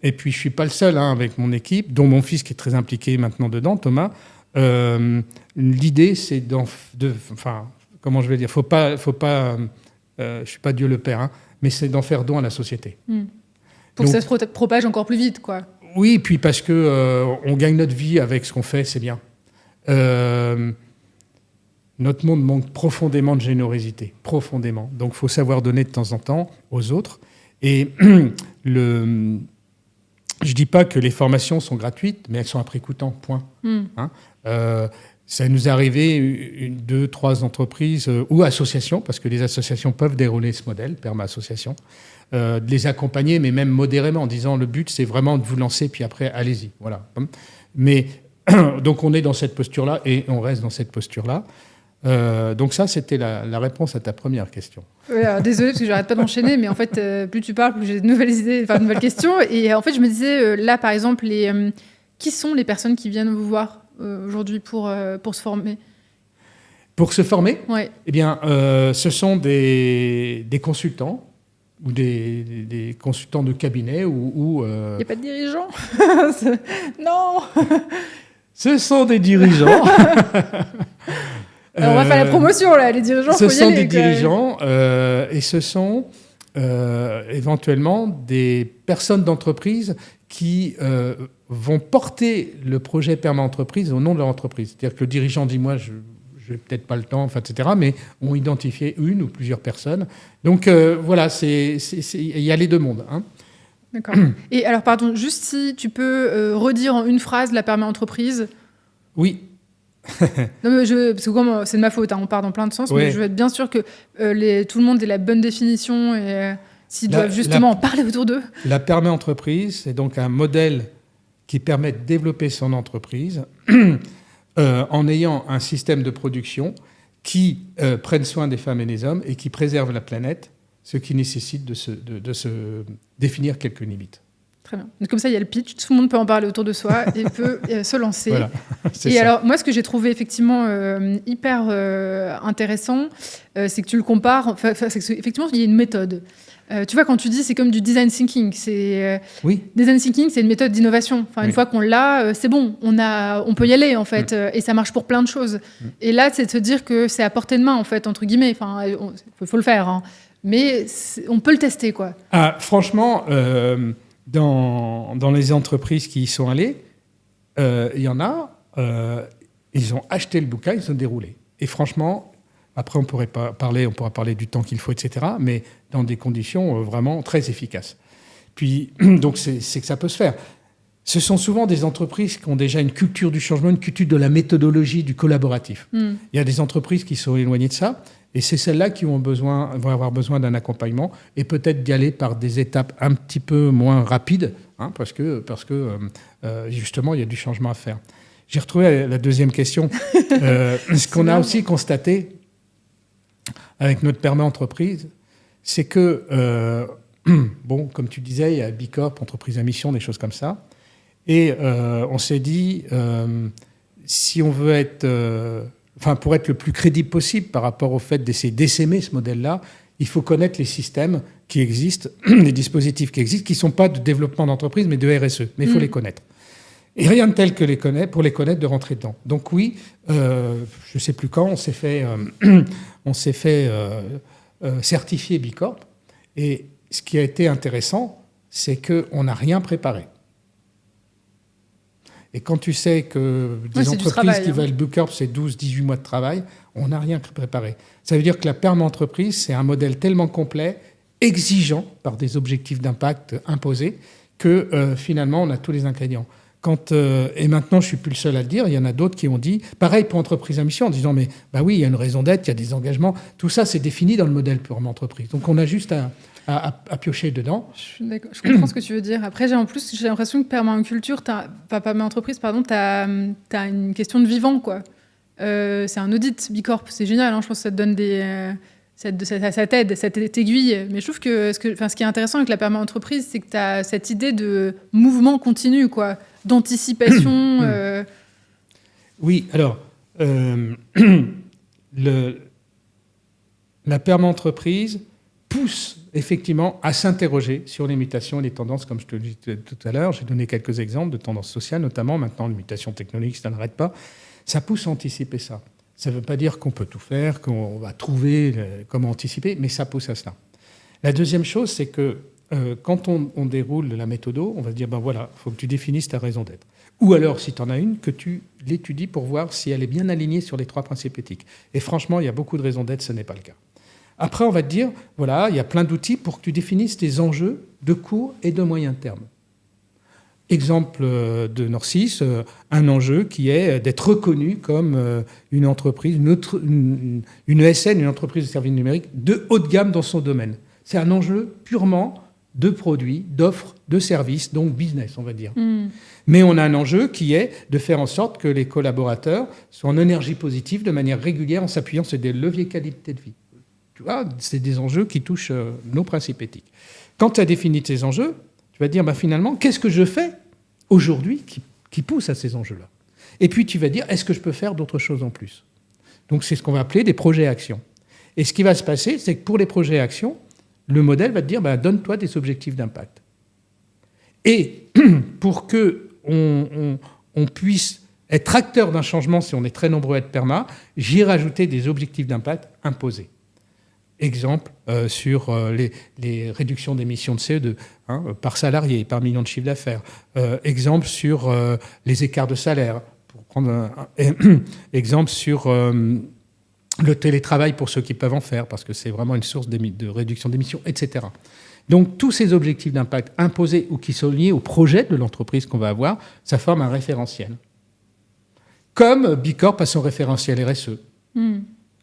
Et puis, je ne suis pas le seul avec mon équipe, dont mon fils qui est très impliqué maintenant dedans, Thomas. L'idée, c'est comment je vais dire, je suis pas Dieu le Père, hein, mais c'est d'en faire don à la société. Pour que ça se propage encore plus vite, quoi. Oui, puis parce que on gagne notre vie avec ce qu'on fait, c'est bien. Notre monde manque profondément de générosité, profondément. Donc, il faut savoir donner de temps en temps aux autres. Et je dis pas que les formations sont gratuites, mais elles sont à prix coûtant, point. Hein, ça nous est arrivé 2, 3 entreprises ou associations, parce que les associations peuvent dérouler ce modèle, perma-association, de les accompagner, mais même modérément, en disant le but, c'est vraiment de vous lancer, puis après, allez-y. Voilà. Mais donc, on est dans cette posture-là et on reste dans cette posture-là. Donc ça, c'était la réponse à ta première question. Ouais, désolée, parce que j'arrête pas d'enchaîner, mais en fait, plus tu parles, plus j'ai de nouvelles idées, de nouvelles questions. Et en fait, je me disais, là, par exemple, qui sont les personnes qui viennent vous voir aujourd'hui pour se former ? Pour se former ? Ouais. Eh bien, ce sont des consultants ou des consultants de cabinet ou Il n'y a pas de dirigeants ? Non. Ce sont des dirigeants. Alors, on va faire la promotion, là, les dirigeants, ce faut y sont aller, des dirigeants et ce sont éventuellement des personnes d'entreprise qui vont porter le projet perma-entreprise au nom de leur entreprise. C'est-à-dire que le dirigeant dit, moi, je n'ai peut-être pas le temps, enfin, etc., mais ont identifié une ou plusieurs personnes. Donc, voilà, il y a les deux mondes. Hein. D'accord. Et alors, pardon, juste si tu peux redire en une phrase la perma-entreprise. Oui. Non, mais parce que comme c'est de ma faute, hein, on part dans plein de sens, Ouais. mais je veux être bien sûr que tout le monde ait la bonne définition et s'ils doivent justement en parler autour d'eux. La perma-entreprise, c'est donc un modèle qui permet de développer son entreprise en ayant un système de production qui prenne soin des femmes et des hommes et qui préserve la planète, ce qui nécessite de se définir quelques limites. Très bien. Donc, comme ça, il y a le pitch, tout le monde peut en parler autour de soi et peut se lancer. Voilà, c'est et ça. alors, moi, ce que j'ai trouvé effectivement hyper intéressant, c'est que tu le compares, enfin, c'est que, effectivement, il y a une méthode. Tu vois, quand tu dis c'est comme du design thinking, Oui. Design thinking, c'est une méthode d'innovation. Enfin, une fois qu'on l'a, c'est bon, on peut y aller en fait, et ça marche pour plein de choses. Et là, c'est de se dire que c'est à portée de main en fait, entre guillemets. Enfin, faut le faire, hein. Mais on peut le tester, quoi. Ah, franchement, dans les entreprises qui y sont allées, il y en a, ils ont acheté le bouquin, ils ont déroulé. Et franchement, après on pourra parler du temps qu'il faut, etc., mais dans des conditions vraiment très efficaces. Puis, donc c'est que ça peut se faire. Ce sont souvent des entreprises qui ont déjà une culture du changement, une culture de la méthodologie, du collaboratif. Il y a des entreprises qui sont éloignées de ça, et c'est celles-là qui vont avoir besoin d'un accompagnement, et peut-être d'y aller par des étapes un petit peu moins rapides, hein, parce que justement, il y a du changement à faire. J'ai retrouvé la deuxième question. Ce qu'on a aussi constaté avec notre perma-entreprise, c'est que, bon, comme tu disais, il y a Bicorp, entreprise à mission, des choses comme ça. Et on s'est dit, si on veut être... pour être le plus crédible possible par rapport au fait d'essayer d'essaimer ce modèle-là, il faut connaître les systèmes qui existent, les dispositifs qui existent, qui ne sont pas de développement d'entreprise, mais de RSE. Mais il faut les connaître. Et rien de tel que pour les connaître, de rentrer dedans. Donc oui, je ne sais plus quand, on s'est fait certifier Bicorp. Et ce qui a été intéressant, c'est qu'on n'a rien préparé. Et quand tu sais que des entreprises qui veulent Bicorp, c'est 12-18 mois de travail, on n'a rien préparé. Ça veut dire que la perma-entreprise, c'est un modèle tellement complet, exigeant par des objectifs d'impact imposés, que finalement, on a tous les ingrédients. Et maintenant, je ne suis plus le seul à le dire, il y en a d'autres qui ont dit, pareil pour entreprise à mission, en disant, mais bah oui, il y a une raison d'être, il y a des engagements, tout ça, c'est défini dans le modèle perma-entreprise. Donc, on a juste à piocher dedans. Je comprends ce que tu veux dire. Après, j'ai l'impression que perma-culture, perma-entreprise, pardon, t'as une question de vivant, quoi. C'est un audit, Bicorp, c'est génial, hein, je pense que ça te donne ça t'aide, ça t'aiguille. Mais je trouve que ce qui est intéressant avec la perma-entreprise, c'est que tu as cette idée de mouvement continu, quoi, d'anticipation. Oui, alors, la perma-entreprise pousse effectivement à s'interroger sur les mutations et les tendances, comme je te le disais tout à l'heure. J'ai donné quelques exemples de tendances sociales, notamment maintenant les mutations technologiques, ça n'arrête pas. Ça pousse à anticiper ça. Ça ne veut pas dire qu'on peut tout faire, qu'on va trouver comment anticiper, mais ça pousse à cela. La deuxième chose, c'est que quand on déroule la méthodo, on va se dire, ben voilà, il faut que tu définisses ta raison d'être. Ou alors, si tu en as une, que tu l'étudies pour voir si elle est bien alignée sur les 3 principes éthiques. Et franchement, il y a beaucoup de raisons d'être, ce n'est pas le cas. Après, on va te dire, voilà, il y a plein d'outils pour que tu définisses tes enjeux de court et de moyen terme. Exemple de Norcis, un enjeu qui est d'être reconnu comme une entreprise, une ESN, une entreprise de services numériques de haut de gamme dans son domaine. C'est un enjeu purement de produits, d'offres, de services, donc business, on va dire. Mais on a un enjeu qui est de faire en sorte que les collaborateurs soient en énergie positive de manière régulière en s'appuyant sur des leviers qualité de vie. Tu vois, c'est des enjeux qui touchent nos principes éthiques. Quand tu as défini tes enjeux, tu vas dire, finalement, qu'est-ce que je fais aujourd'hui qui pousse à ces enjeux-là ? Et puis tu vas dire, est-ce que je peux faire d'autres choses en plus ? Donc c'est ce qu'on va appeler des projets actions. Et ce qui va se passer, c'est que pour les projets actions, le modèle va te dire, donne-toi des objectifs d'impact. Et pour qu'on puisse être acteur d'un changement, si on est très nombreux à être perma, j'y rajouter des objectifs d'impact imposés. Exemple sur les réductions d'émissions de CO2 par salarié, par million de chiffre d'affaires. Exemple sur les écarts de salaire. Pour prendre exemple sur le télétravail pour ceux qui peuvent en faire, parce que c'est vraiment une source de réduction d'émissions, etc. Donc tous ces objectifs d'impact imposés ou qui sont liés au projet de l'entreprise qu'on va avoir, ça forme un référentiel. Comme Bicorp a son référentiel RSE.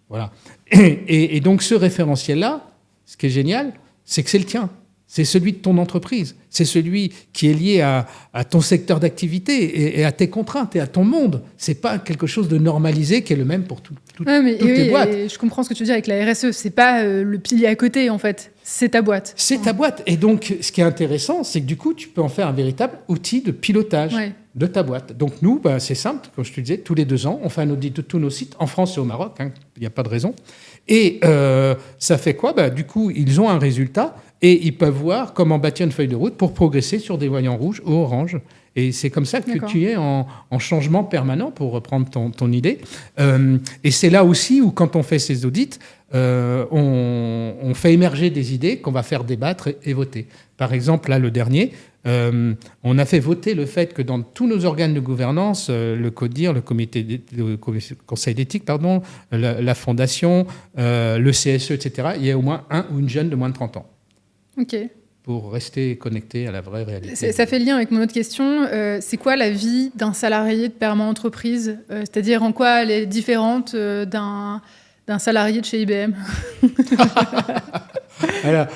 Voilà. Et donc ce référentiel-là, ce qui est génial, c'est que c'est le tien. C'est celui de ton entreprise. C'est celui qui est lié à ton secteur d'activité et à tes contraintes et à ton monde. C'est pas quelque chose de normalisé qui est le même pour toutes tes boîtes. Je comprends ce que tu veux dire avec la RSE. C'est pas le pilier à côté, en fait. C'est ta boîte. C'est ta boîte. Et donc, ce qui est intéressant, c'est que du coup, tu peux en faire un véritable outil de pilotage de ta boîte. Donc nous, c'est simple. Comme je te disais, tous les 2 ans, on fait un audit de tous nos sites, en France et au Maroc. Il n'y a pas de raison. Et ça fait quoi ? Du coup, ils ont un résultat et ils peuvent voir comment bâtir une feuille de route pour progresser sur des voyants rouges ou oranges. Et c'est comme ça que tu es en changement permanent, pour reprendre ton idée. Et c'est là aussi où, quand on fait ces audits, on fait émerger des idées qu'on va faire débattre et voter. Par exemple, là, le dernier, on a fait voter le fait que dans tous nos organes de gouvernance, le CODIR, le Conseil d'éthique, la Fondation, le CSE, etc., il y a au moins un ou une jeune de moins de 30 ans. OK. Pour rester connecté à la vraie réalité. Ça fait le lien avec mon autre question. C'est quoi la vie d'un salarié de perma entreprise ? C'est-à-dire en quoi elle est différente d'un salarié de chez IBM ? Alors,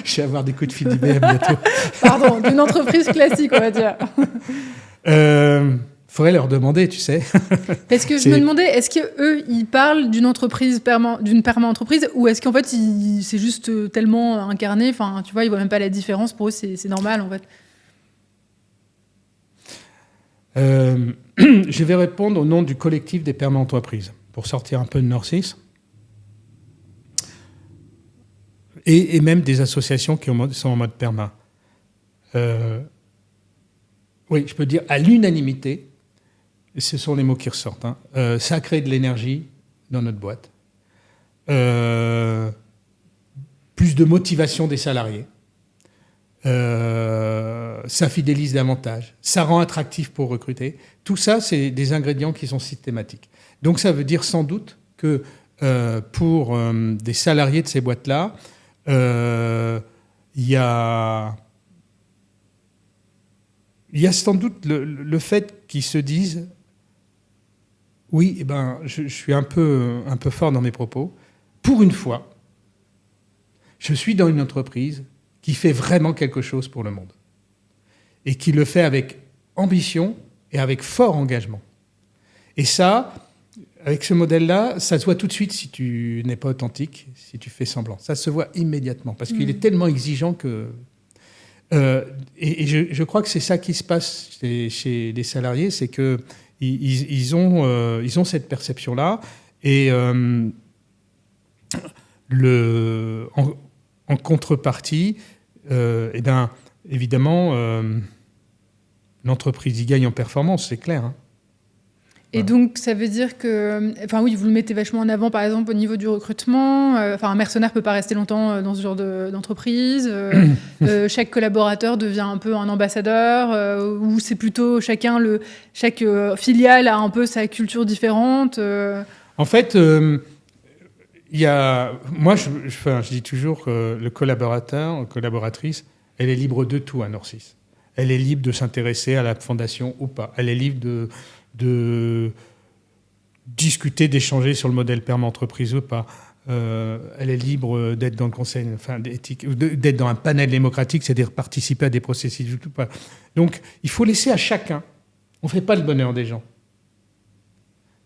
je vais avoir des coups de fil d'IBM bientôt. Pardon, d'une entreprise classique, on va dire. Faudrait leur demander, tu sais. Parce que je me demandais, est-ce qu'eux, ils parlent d'une entreprise d'une perma-entreprise, ou est-ce qu'en fait, c'est juste tellement incarné, enfin, tu vois, ils voient même pas la différence, pour eux, c'est normal, en fait. Je vais répondre au nom du collectif des perma-entreprises, pour sortir un peu de Norcis. Et même des associations qui sont en mode perma. Oui, je peux dire à l'unanimité, ce sont les mots qui ressortent. Ça crée de l'énergie dans notre boîte. Plus de motivation des salariés. Ça fidélise davantage. Ça rend attractif pour recruter. Tout ça, c'est des ingrédients qui sont systématiques. Donc ça veut dire sans doute que pour des salariés de ces boîtes-là, il y a sans doute le fait qu'ils se disent oui, je suis un peu fort dans mes propos. Pour une fois, je suis dans une entreprise qui fait vraiment quelque chose pour le monde et qui le fait avec ambition et avec fort engagement. Et ça, avec ce modèle-là, ça se voit tout de suite si tu n'es pas authentique, si tu fais semblant. Ça se voit immédiatement parce qu'il est tellement exigeant que... et je crois que c'est ça qui se passe chez les salariés, c'est que ils ont cette perception-là et en contrepartie, évidemment, l'entreprise y gagne en performance, c'est clair. Et donc, ça veut dire que... Enfin oui, vous le mettez vachement en avant, par exemple, au niveau du recrutement. Un mercenaire ne peut pas rester longtemps dans ce genre d'entreprise. Chaque collaborateur devient un peu un ambassadeur. Ou c'est plutôt chaque filiale a un peu sa culture différente. En fait, moi, je dis toujours que le collaborateur, la collaboratrice, elle est libre de tout à Norcis. Elle est libre de s'intéresser à la fondation ou pas. Elle est libre de discuter, d'échanger sur le modèle perma-entreprise ou pas. Elle est libre d'être dans le conseil d'éthique, d'être dans un panel démocratique, c'est-à-dire participer à des processus ou pas. Donc, il faut laisser à chacun. On ne fait pas le bonheur des gens.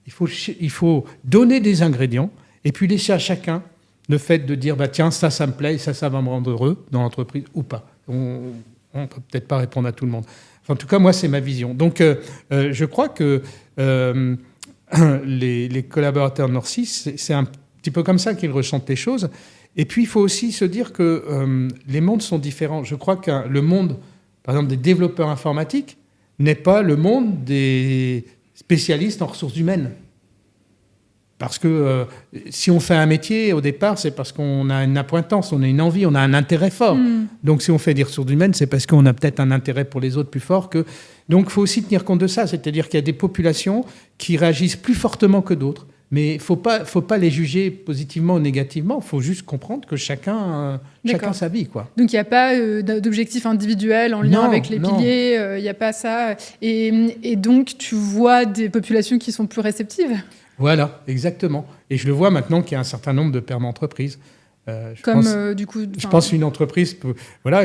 Il faut donner des ingrédients et puis laisser à chacun le fait de dire tiens, ça me plaît, ça va me rendre heureux dans l'entreprise ou pas. On ne peut peut-être pas répondre à tout le monde. Enfin, en tout cas, moi, c'est ma vision. Donc, je crois que les collaborateurs de Norcis, c'est un petit peu comme ça qu'ils ressentent les choses. Et puis, il faut aussi se dire que les mondes sont différents. Je crois que le monde, par exemple, des développeurs informatiques n'est pas le monde des spécialistes en ressources humaines. Parce que si on fait un métier, au départ, c'est parce qu'on a une appointance, on a une envie, on a un intérêt fort. Donc, si on fait des ressources humaines, c'est parce qu'on a peut-être un intérêt pour les autres plus fort que... Donc, il faut aussi tenir compte de ça. C'est-à-dire qu'il y a des populations qui réagissent plus fortement que d'autres. Mais il ne faut pas les juger positivement ou négativement. Il faut juste comprendre que chacun sa vie, quoi. Donc, il n'y a pas d'objectif individuel en lien avec les piliers. Il n'y a pas ça. Et donc, tu vois des populations qui sont plus réceptives ? Voilà, exactement. Et je le vois maintenant qu'il y a un certain nombre de perma-entreprises. Je pense une entreprise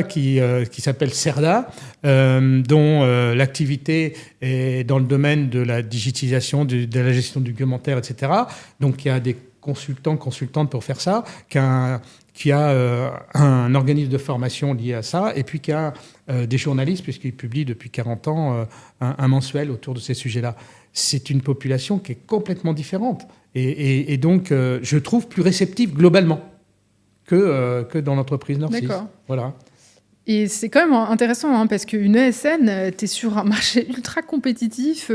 qui s'appelle Cerda, dont l'activité est dans le domaine de la digitalisation, de la gestion du documentaire, etc. Donc il y a des consultantes pour faire ça, qui a un organisme de formation lié à ça, et puis qui a des journalistes, puisqu'ils publient depuis 40 ans un mensuel autour de ces sujets-là. C'est une population qui est complètement différente, et donc je trouve plus réceptive globalement que dans l'entreprise Norcis. D'accord. Voilà. Et c'est quand même intéressant, parce qu'une ESN, tu es sur un marché ultra compétitif.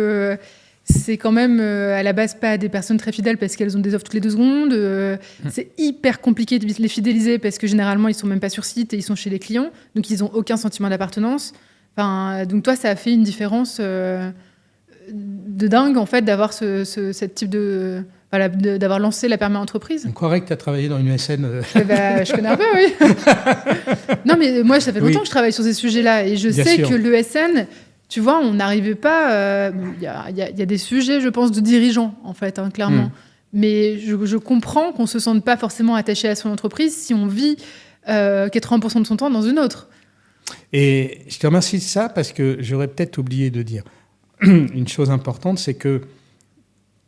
C'est quand même, à la base, pas des personnes très fidèles parce qu'elles ont des offres toutes les 2 secondes. C'est hyper compliqué de les fidéliser parce que généralement, ils ne sont même pas sur site et ils sont chez les clients. Donc, ils n'ont aucun sentiment d'appartenance. Donc, toi, ça a fait une différence de dingue, en fait, d'avoir ce type de... d'avoir lancé la perma-entreprise. On croirait que tu as travaillé dans une ESN. Je connais un peu, oui. Non, mais moi, ça fait longtemps que je travaille sur ces sujets-là. Et je sais que l'ESN, tu vois, on n'arrivait pas... Il y a des sujets, je pense, de dirigeants, en fait, clairement. Mais je comprends qu'on ne se sente pas forcément attaché à son entreprise si on vit 80% de son temps dans une autre. Et je te remercie de ça parce que j'aurais peut-être oublié de dire une chose importante, c'est que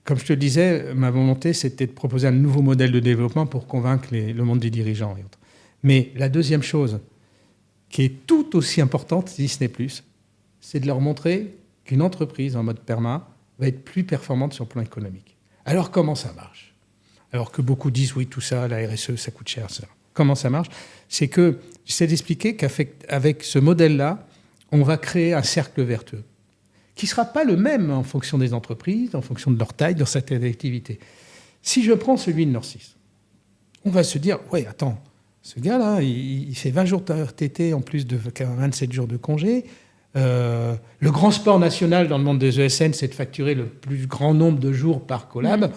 comme je te le disais, ma volonté, c'était de proposer un nouveau modèle de développement pour convaincre le monde des dirigeants et autres. Mais la deuxième chose, qui est tout aussi importante, si ce n'est plus, c'est de leur montrer qu'une entreprise en mode perma va être plus performante sur le plan économique. Alors, comment ça marche ? Alors que beaucoup disent, oui, tout ça, la RSE, ça coûte cher. Ça. Comment ça marche ? C'est que j'essaie d'expliquer qu'avec ce modèle-là, on va créer un cercle vertueux, qui ne sera pas le même en fonction des entreprises, en fonction de leur taille, de leur secteur d'activité. Si je prends celui de Norcis, on va se dire, ouais, attends, ce gars-là, il fait 20 jours de TT en plus de 27 jours de congé. Le grand sport national dans le monde des ESN, c'est de facturer le plus grand nombre de jours par collab.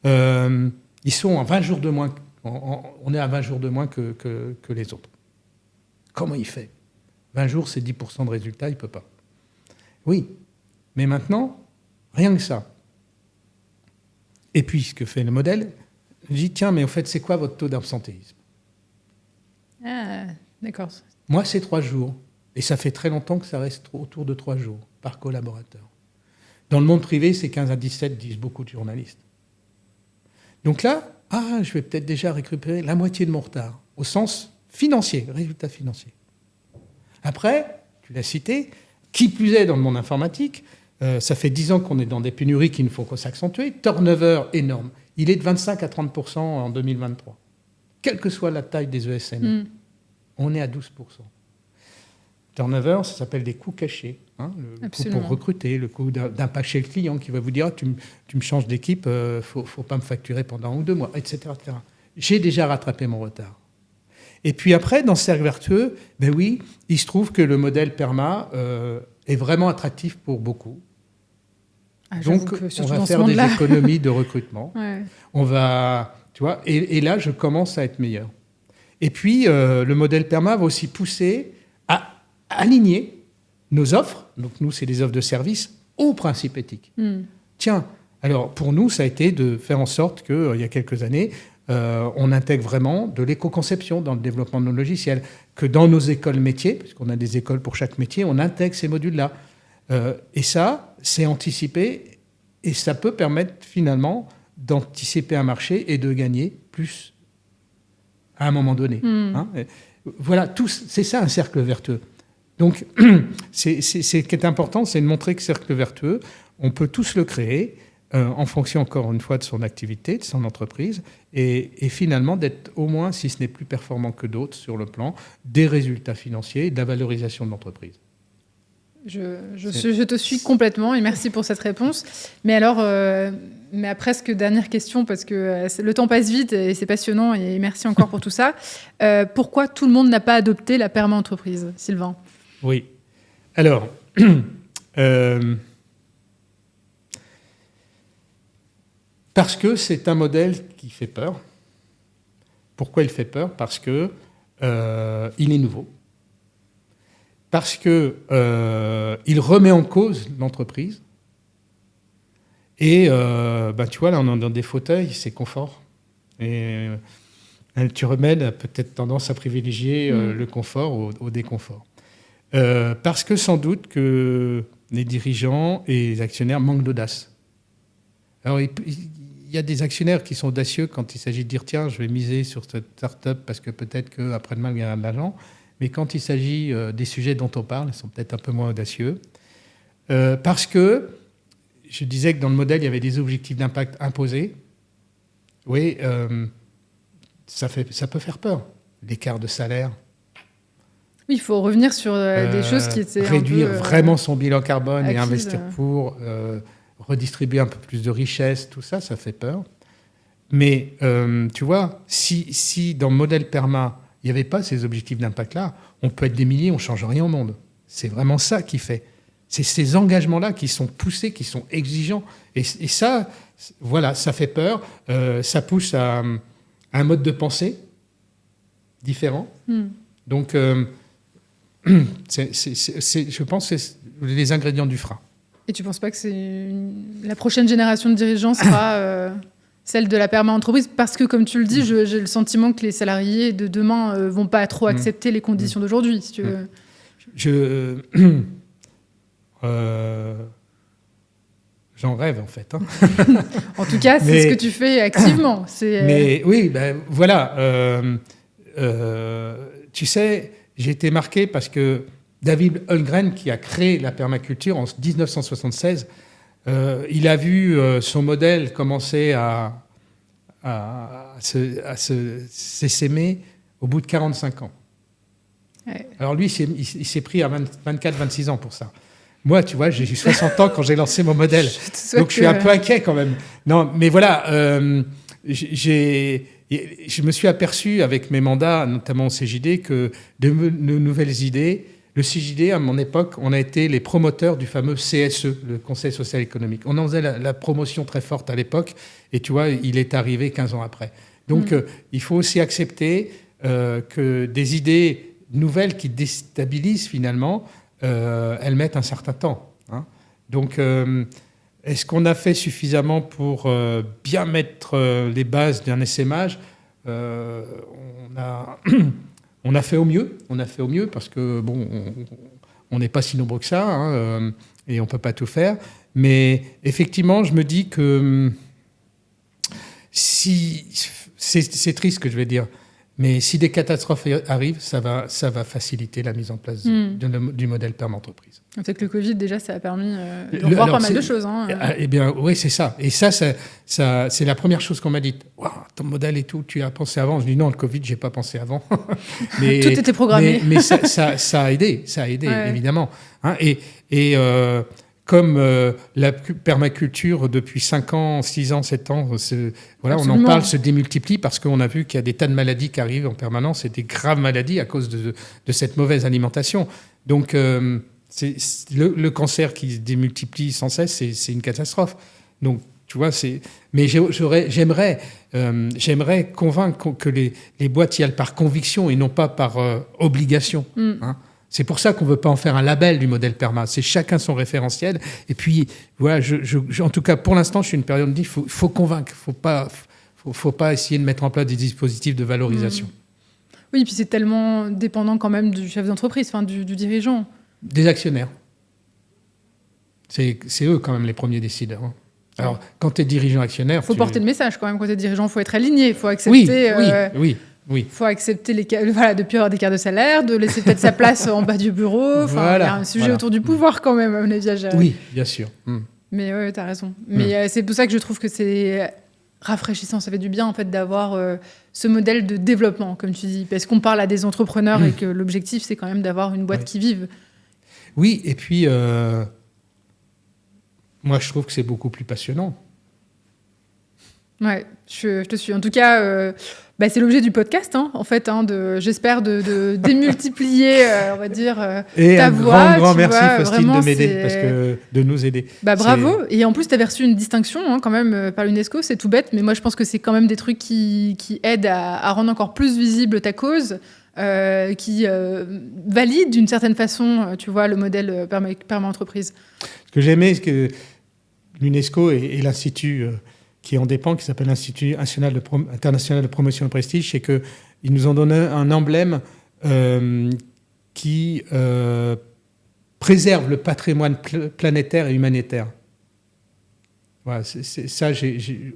Ils sont à 20 jours de moins. On est à 20 jours de moins que les autres. Comment il fait ? 20 jours, c'est 10% de résultat, il ne peut pas. Oui. Mais maintenant, rien que ça. Et puis, ce que fait le modèle, je dis, tiens, mais en fait, c'est quoi votre taux d'absentéisme ? Ah, d'accord. Moi, c'est 3 jours. Et ça fait très longtemps que ça reste autour de 3 jours par collaborateur. Dans le monde privé, c'est 15 à 17, disent beaucoup de journalistes. Donc là, je vais peut-être déjà récupérer la moitié de mon retard, au sens financier, résultat financier. Après, tu l'as cité, qui plus est dans le monde informatique, ça fait 10 ans qu'on est dans des pénuries qui ne font que s'accentuer. Turnover énorme. Il est de 25 à 30% en 2023. Quelle que soit la taille des ESN, on est à 12%. Turnover, ça s'appelle des coûts cachés. Le coût pour recruter, le coût d'impact chez le client qui va vous dire tu me changes d'équipe, faut pas me facturer pendant 1 ou 2 mois, etc., etc. J'ai déjà rattrapé mon retard. Et puis après, dans ce cercle vertueux, ben oui, il se trouve que le modèle PERMA est vraiment attractif pour beaucoup. Donc, on va faire des économies de recrutement. Ouais. On va, tu vois, et là, je commence à être meilleur. Et puis, le modèle PERMA va aussi pousser à aligner nos offres, donc nous, c'est des offres de services, aux principes éthiques. Tiens, alors pour nous, ça a été de faire en sorte qu'il y a quelques années, on intègre vraiment de l'éco-conception dans le développement de nos logiciels, que dans nos écoles métiers, puisqu'on a des écoles pour chaque métier, on intègre ces modules-là. Et ça, c'est anticipé, et ça peut permettre finalement d'anticiper un marché et de gagner plus à un moment donné. Voilà, c'est ça un cercle vertueux. Donc, ce qui est important, c'est de montrer que cercle vertueux, on peut tous le créer en fonction, encore une fois, de son activité, de son entreprise, et finalement d'être au moins, si ce n'est plus performant que d'autres, sur le plan des résultats financiers et de la valorisation de l'entreprise. Je te suis complètement et merci pour cette réponse. Mais alors, mais presque dernière question, parce que le temps passe vite et c'est passionnant, et merci encore pour tout ça. Pourquoi tout le monde n'a pas adopté la PERMA entreprise, Sylvain ? Oui. Alors, parce que c'est un modèle qui fait peur. Pourquoi il fait peur ? Parce que il est nouveau. Parce que il remet en cause l'entreprise. Et tu vois, là, on est dans des fauteuils, c'est confort. Et tu remèdes a peut-être tendance à privilégier le confort au déconfort. Parce que sans doute que les dirigeants et les actionnaires manquent d'audace. Alors, il y a des actionnaires qui sont audacieux quand il s'agit de dire « Tiens, je vais miser sur cette start-up parce que peut-être qu'après-demain, il y aura de l'argent ». Mais quand il s'agit des sujets dont on parle, ils sont peut-être un peu moins audacieux. Parce que, je disais que dans le modèle, il y avait des objectifs d'impact imposés. Oui, ça peut faire peur. L'écart de salaire. Oui, il faut revenir sur des choses qui étaient réduire un peu, vraiment son bilan carbone acquise, et investir pour redistribuer un peu plus de richesse, tout ça, ça fait peur. Mais tu vois, si dans le modèle PERMA, il n'y avait pas ces objectifs d'impact-là, on peut être des milliers, on ne change rien au monde. C'est vraiment ça qui fait. C'est ces engagements-là qui sont poussés, qui sont exigeants. Et ça, voilà, ça fait peur. Ça pousse à un mode de pensée différent. Donc, je pense que c'est les ingrédients du frein. Et tu ne penses pas que la prochaine génération de dirigeants sera celle de la PERMA entreprise ? Parce que, comme tu le dis, j'ai le sentiment que les salariés de demain ne vont pas trop accepter les conditions d'aujourd'hui, si tu veux. J'en rêve, en fait. En tout cas, c'est ce que tu fais activement. Mais oui, voilà. Tu sais, j'ai été marqué parce que David Holmgren, qui a créé la permaculture en 1976, il a vu son modèle commencer à s'essaimer au bout de 45 ans. Ouais. Alors lui, il s'est pris à 24-26 ans pour ça. Moi, tu vois, j'ai eu 60 ans quand j'ai lancé mon modèle. Donc je suis un peu inquiet quand même. Non, mais voilà, je me suis aperçu avec mes mandats, notamment au CJD, que de nouvelles idées. Le CJD, à mon époque, on a été les promoteurs du fameux CSE, le Conseil social économique. On en faisait la promotion très forte à l'époque, et tu vois, il est arrivé 15 ans après. Donc, il faut aussi accepter que des idées nouvelles qui déstabilisent finalement, elles mettent un certain temps. Hein. Donc, est-ce qu'on a fait suffisamment pour bien mettre les bases d'un essaimage ? On a fait au mieux. On a fait au mieux parce que, bon, on n'est pas si nombreux que ça, hein, et on ne peut pas tout faire. Mais effectivement, je me dis que si c'est triste ce que je vais dire, Mais si des catastrophes arrivent, ça va faciliter la mise en place du modèle perma-entreprise. Peut-être que le Covid, déjà, ça a permis de revoir pas mal de choses. Hein. Eh bien, oui, c'est ça. Et ça, c'est la première chose qu'on m'a dit. Wow, ton modèle et tout, tu as pensé avant. Je dis non, le Covid, j'ai pas pensé avant. Mais, tout était programmé. Mais ça a aidé, évidemment. Hein, et comme la permaculture, depuis 5 ans, 6 ans, 7 ans, voilà, on en parle, se démultiplie parce qu'on a vu qu'il y a des tas de maladies qui arrivent en permanence et des graves maladies à cause de cette mauvaise alimentation. Donc, le cancer qui se démultiplie sans cesse, c'est une catastrophe. Donc, tu vois, mais j'aimerais convaincre que les boîtes y allent par conviction et non pas par obligation. Hein. C'est pour ça qu'on ne veut pas en faire un label du modèle PERMA. C'est chacun son référentiel. Et puis, voilà, en tout cas, pour l'instant, je suis une période où il faut convaincre. Faut pas essayer de mettre en place des dispositifs de valorisation. Oui, puis c'est tellement dépendant quand même du chef d'entreprise, enfin du dirigeant. Des actionnaires. C'est eux quand même les premiers décideurs. Hein. Alors, quand tu es dirigeant actionnaire... Il faut porter le message quand même. Quand tu es dirigeant, il faut être aligné. Il faut accepter... Oui. Il faut accepter de ne plus avoir d'écart de salaire, de laisser peut-être sa place en bas du bureau. Enfin, il y a un sujet autour du pouvoir quand même, à mon avis, à gérer. Oui, bien sûr. Mais oui, tu as raison. Mais c'est pour ça que je trouve que c'est rafraîchissant. Ça fait du bien en fait, d'avoir ce modèle de développement, comme tu dis. Parce qu'on parle à des entrepreneurs et que l'objectif, c'est quand même d'avoir une boîte qui vive. Oui, et puis, moi, je trouve que c'est beaucoup plus passionnant. Ouais, je te suis. En tout cas, c'est l'objet du podcast, hein, en fait, j'espère de démultiplier, on va dire, ta voix. Et un grand merci, Faustine, de m'aider, de nous aider. Bravo. Et en plus, tu avais reçu une distinction quand même par l'UNESCO, c'est tout bête, mais moi, je pense que c'est quand même des trucs qui aident à rendre encore plus visible ta cause, qui valident d'une certaine façon, tu vois, le modèle perma-entreprise. Ce que j'aimais, c'est que l'UNESCO et l'Institut... qui en dépend, qui s'appelle l'Institut international de promotion et prestige, c'est qu'ils nous ont donné un emblème qui préserve le patrimoine planétaire et humanitaire. Voilà, ça,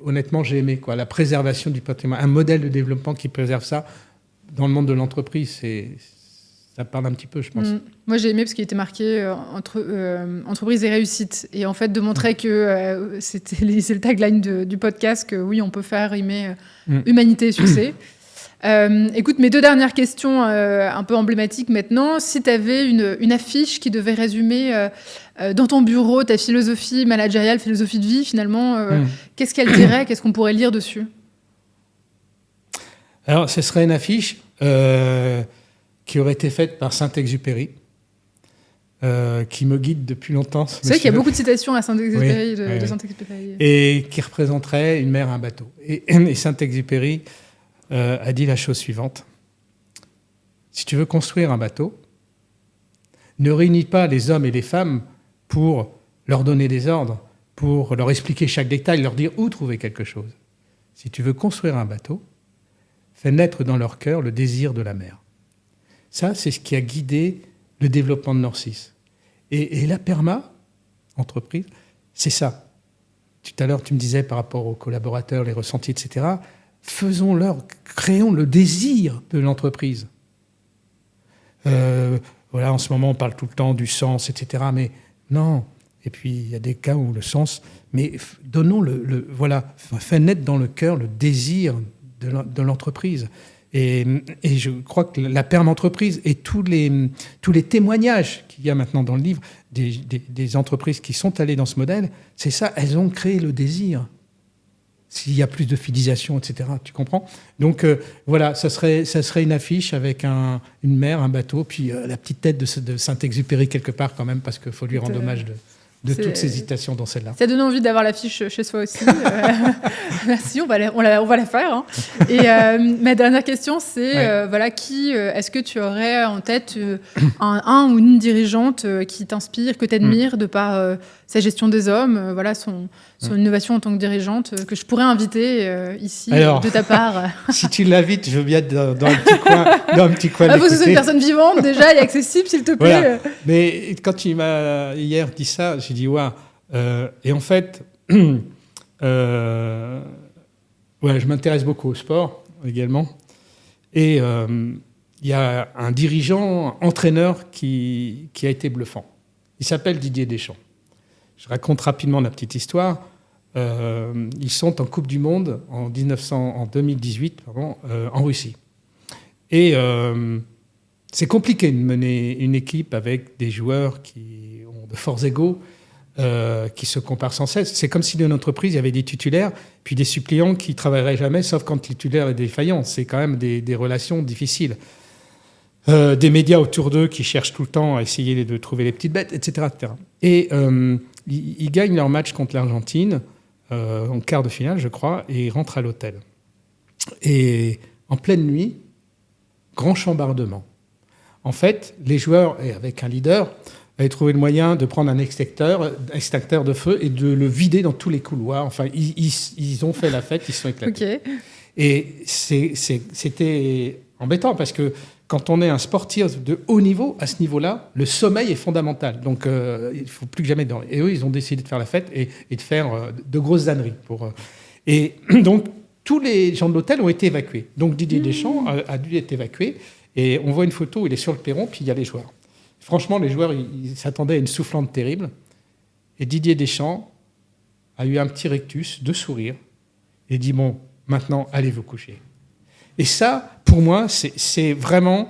honnêtement, j'ai aimé la préservation du patrimoine. Un modèle de développement qui préserve ça dans le monde de l'entreprise, ça parle un petit peu, je pense. Moi, j'ai aimé parce qu'il était marqué entreprise et réussite. Et en fait, de montrer que c'est le tagline du podcast, que oui, on peut faire rimer humanité et succès. Écoute, mes 2 dernières questions un peu emblématiques maintenant. Si tu avais une affiche qui devait résumer dans ton bureau ta philosophie managériale, philosophie de vie, finalement, qu'est-ce qu'elle dirait? Qu'est-ce qu'on pourrait lire dessus? Alors, ce serait une affiche... qui aurait été faite par Saint-Exupéry, qui me guide depuis longtemps. C'est vrai qu'il y a beaucoup de citations à Saint-Exupéry, de Saint-Exupéry. Et qui représenterait une mer, un bateau. Et Saint-Exupéry a dit la chose suivante. Si tu veux construire un bateau, ne réunis pas les hommes et les femmes pour leur donner des ordres, pour leur expliquer chaque détail, leur dire où trouver quelque chose. Si tu veux construire un bateau, fais naître dans leur cœur le désir de la mer. Ça, c'est ce qui a guidé le développement de Norcis. Et la PERMA, entreprise, c'est ça. Tout à l'heure, tu me disais par rapport aux collaborateurs, les ressentis, etc. Créons le désir de l'entreprise. Voilà, en ce moment, on parle tout le temps du sens, etc. Mais non. Et puis, il y a des cas où le sens... Mais donnons fait naître dans le cœur le désir de l'entreprise. Et je crois que la perma-entreprise et tous les témoignages qu'il y a maintenant dans le livre des entreprises qui sont allées dans ce modèle, c'est ça, elles ont créé le désir. S'il y a plus de fidélisation, etc., tu comprends? Donc voilà, ça serait une affiche avec une mer, un bateau, puis la petite tête de Saint-Exupéry quelque part quand même, parce qu'il faut lui rendre hommage de toutes ces hésitations dans celle-là. Ça donne envie d'avoir l'affiche chez soi aussi. Merci, on va la faire. Hein. Et ma dernière question, c'est est-ce que tu aurais en tête un ou une dirigeante qui t'inspire, que tu admires de par sa gestion des hommes, son innovation en tant que dirigeante, que je pourrais inviter ici. Alors, de ta part. Si tu l'invites, je veux bien être dans un petit coin. Il faut que ce soit une personne vivante déjà et accessible, s'il te plaît. Voilà. Mais quand il m'a hier dit ça, j'ai dit ouais. Et en fait, je m'intéresse beaucoup au sport également. Et il y a un dirigeant, entraîneur qui a été bluffant. Il s'appelle Didier Deschamps. Je raconte rapidement la petite histoire. Ils sont en Coupe du Monde en 2018 en Russie. Et c'est compliqué de mener une équipe avec des joueurs qui ont de forts égos, qui se comparent sans cesse. C'est comme si dans une entreprise, il y avait des titulaires, puis des suppléants qui ne travailleraient jamais, sauf quand le titulaire est défaillant. C'est quand même des relations difficiles. Des médias autour d'eux qui cherchent tout le temps à essayer de trouver les petites bêtes, etc. etc. Et ils gagnent leur match contre l'Argentine, en quart de finale, je crois, et ils rentrent à l'hôtel. Et en pleine nuit, grand chambardement. En fait, les joueurs, et avec un leader, avaient trouvé le moyen de prendre un extincteur de feu et de le vider dans tous les couloirs. Enfin, ils ont fait la fête, ils se sont éclatés. Okay. Et c'était embêtant parce que quand on est un sportif de haut niveau, à ce niveau-là, le sommeil est fondamental. Donc, il ne faut plus que jamais dormir. Et eux, ils ont décidé de faire la fête et de faire de grosses âneries. Et donc, tous les gens de l'hôtel ont été évacués. Donc, Didier Deschamps a dû être évacué. Et on voit une photo où il est sur le perron, puis il y a les joueurs. Franchement, les joueurs, ils s'attendaient à une soufflante terrible. Et Didier Deschamps a eu un petit rictus de sourire et dit « Bon, maintenant, allez vous coucher ». Et ça, pour moi, c'est vraiment...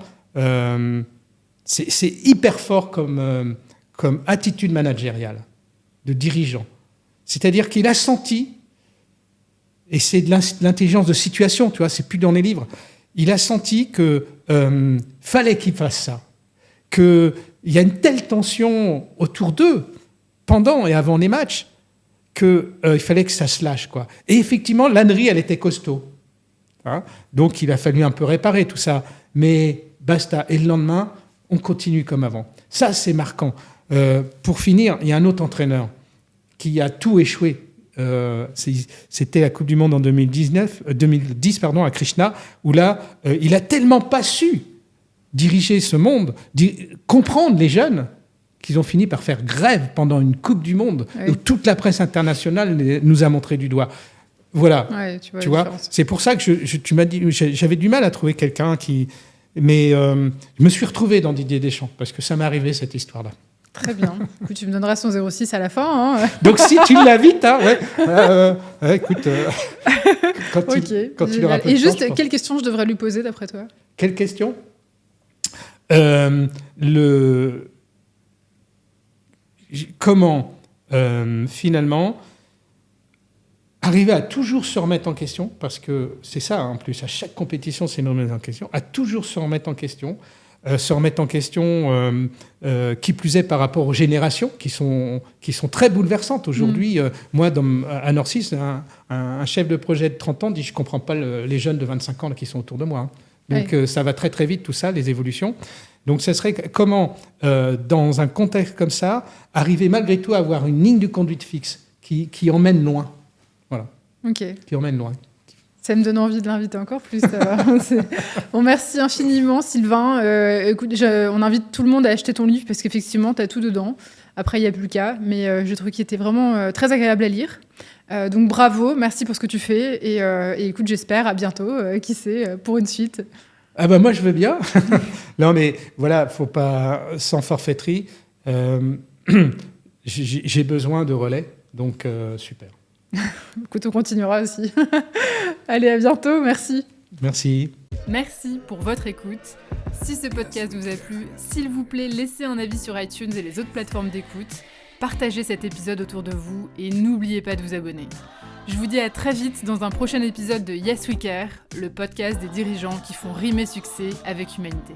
c'est hyper fort comme attitude managériale de dirigeant. C'est-à-dire qu'il a senti, et c'est de l'intelligence de situation, tu vois, c'est plus dans les livres, il a senti que fallait qu'il fasse ça, qu'il y a une telle tension autour d'eux, pendant et avant les matchs, qu'il fallait que ça se lâche, quoi. Et effectivement, l'ânerie, elle était costaud. Hein, donc, il a fallu un peu réparer tout ça. Mais basta. Et le lendemain, on continue comme avant. Ça, c'est marquant. Pour finir, il y a un autre entraîneur qui a tout échoué. C'était la Coupe du Monde en 2010 à Krishna, où là, il a tellement pas su diriger ce monde, comprendre les jeunes, qu'ils ont fini par faire grève pendant une Coupe du Monde, oui. Où toute la presse internationale nous a montré du doigt. Voilà, ouais, tu vois, c'est pour ça que tu m'as dit, j'avais du mal à trouver quelqu'un qui... Mais je me suis retrouvé dans Didier Deschamps, parce que ça m'est arrivé, cette histoire-là. Très bien. Écoute, tu me donneras son 06 à la fin. Hein. Donc, si tu l'invites, hein, écoute, quand il aura peu Et de juste, temps, quelle question je devrais lui poser, d'après toi ? Quelle question ? Comment, finalement, arriver à toujours se remettre en question, parce que c'est ça, en plus, à chaque compétition, c'est une remise en question, à toujours se remettre en question, qui plus est par rapport aux générations qui sont très bouleversantes. Aujourd'hui, moi, à Norcis, un chef de projet de 30 ans dit « je ne comprends pas les jeunes de 25 ans là, qui sont autour de moi hein. ». Donc, ça va très, très vite, tout ça, les évolutions. Donc, ce serait comment, dans un contexte comme ça, arriver malgré tout à avoir une ligne de conduite fixe qui emmène loin. Voilà. Okay. Qui emmène loin. Ça me donne envie de l'inviter encore plus. Bon, merci infiniment, Sylvain. Écoute, on invite tout le monde à acheter ton livre parce qu'effectivement, tu as tout dedans. Après, il n'y a plus le cas. Mais je trouve qu'il était vraiment très agréable à lire. Donc, bravo. Merci pour ce que tu fais. Et écoute, j'espère à bientôt, qui sait, pour une suite. Ah bah moi, je veux bien. Non, mais voilà, faut pas... Sans forfaiterie, j'ai besoin de relais. Donc, super. Écoute, on continuera aussi. Allez, à bientôt, merci. Merci. Merci pour votre écoute. Si ce podcast vous a plu, s'il vous plaît, laissez un avis sur iTunes et les autres plateformes d'écoute. Partagez cet épisode autour de vous et n'oubliez pas de vous abonner. Je vous dis à très vite dans un prochain épisode de Yes We Care, le podcast des dirigeants qui font rimer succès avec humanité.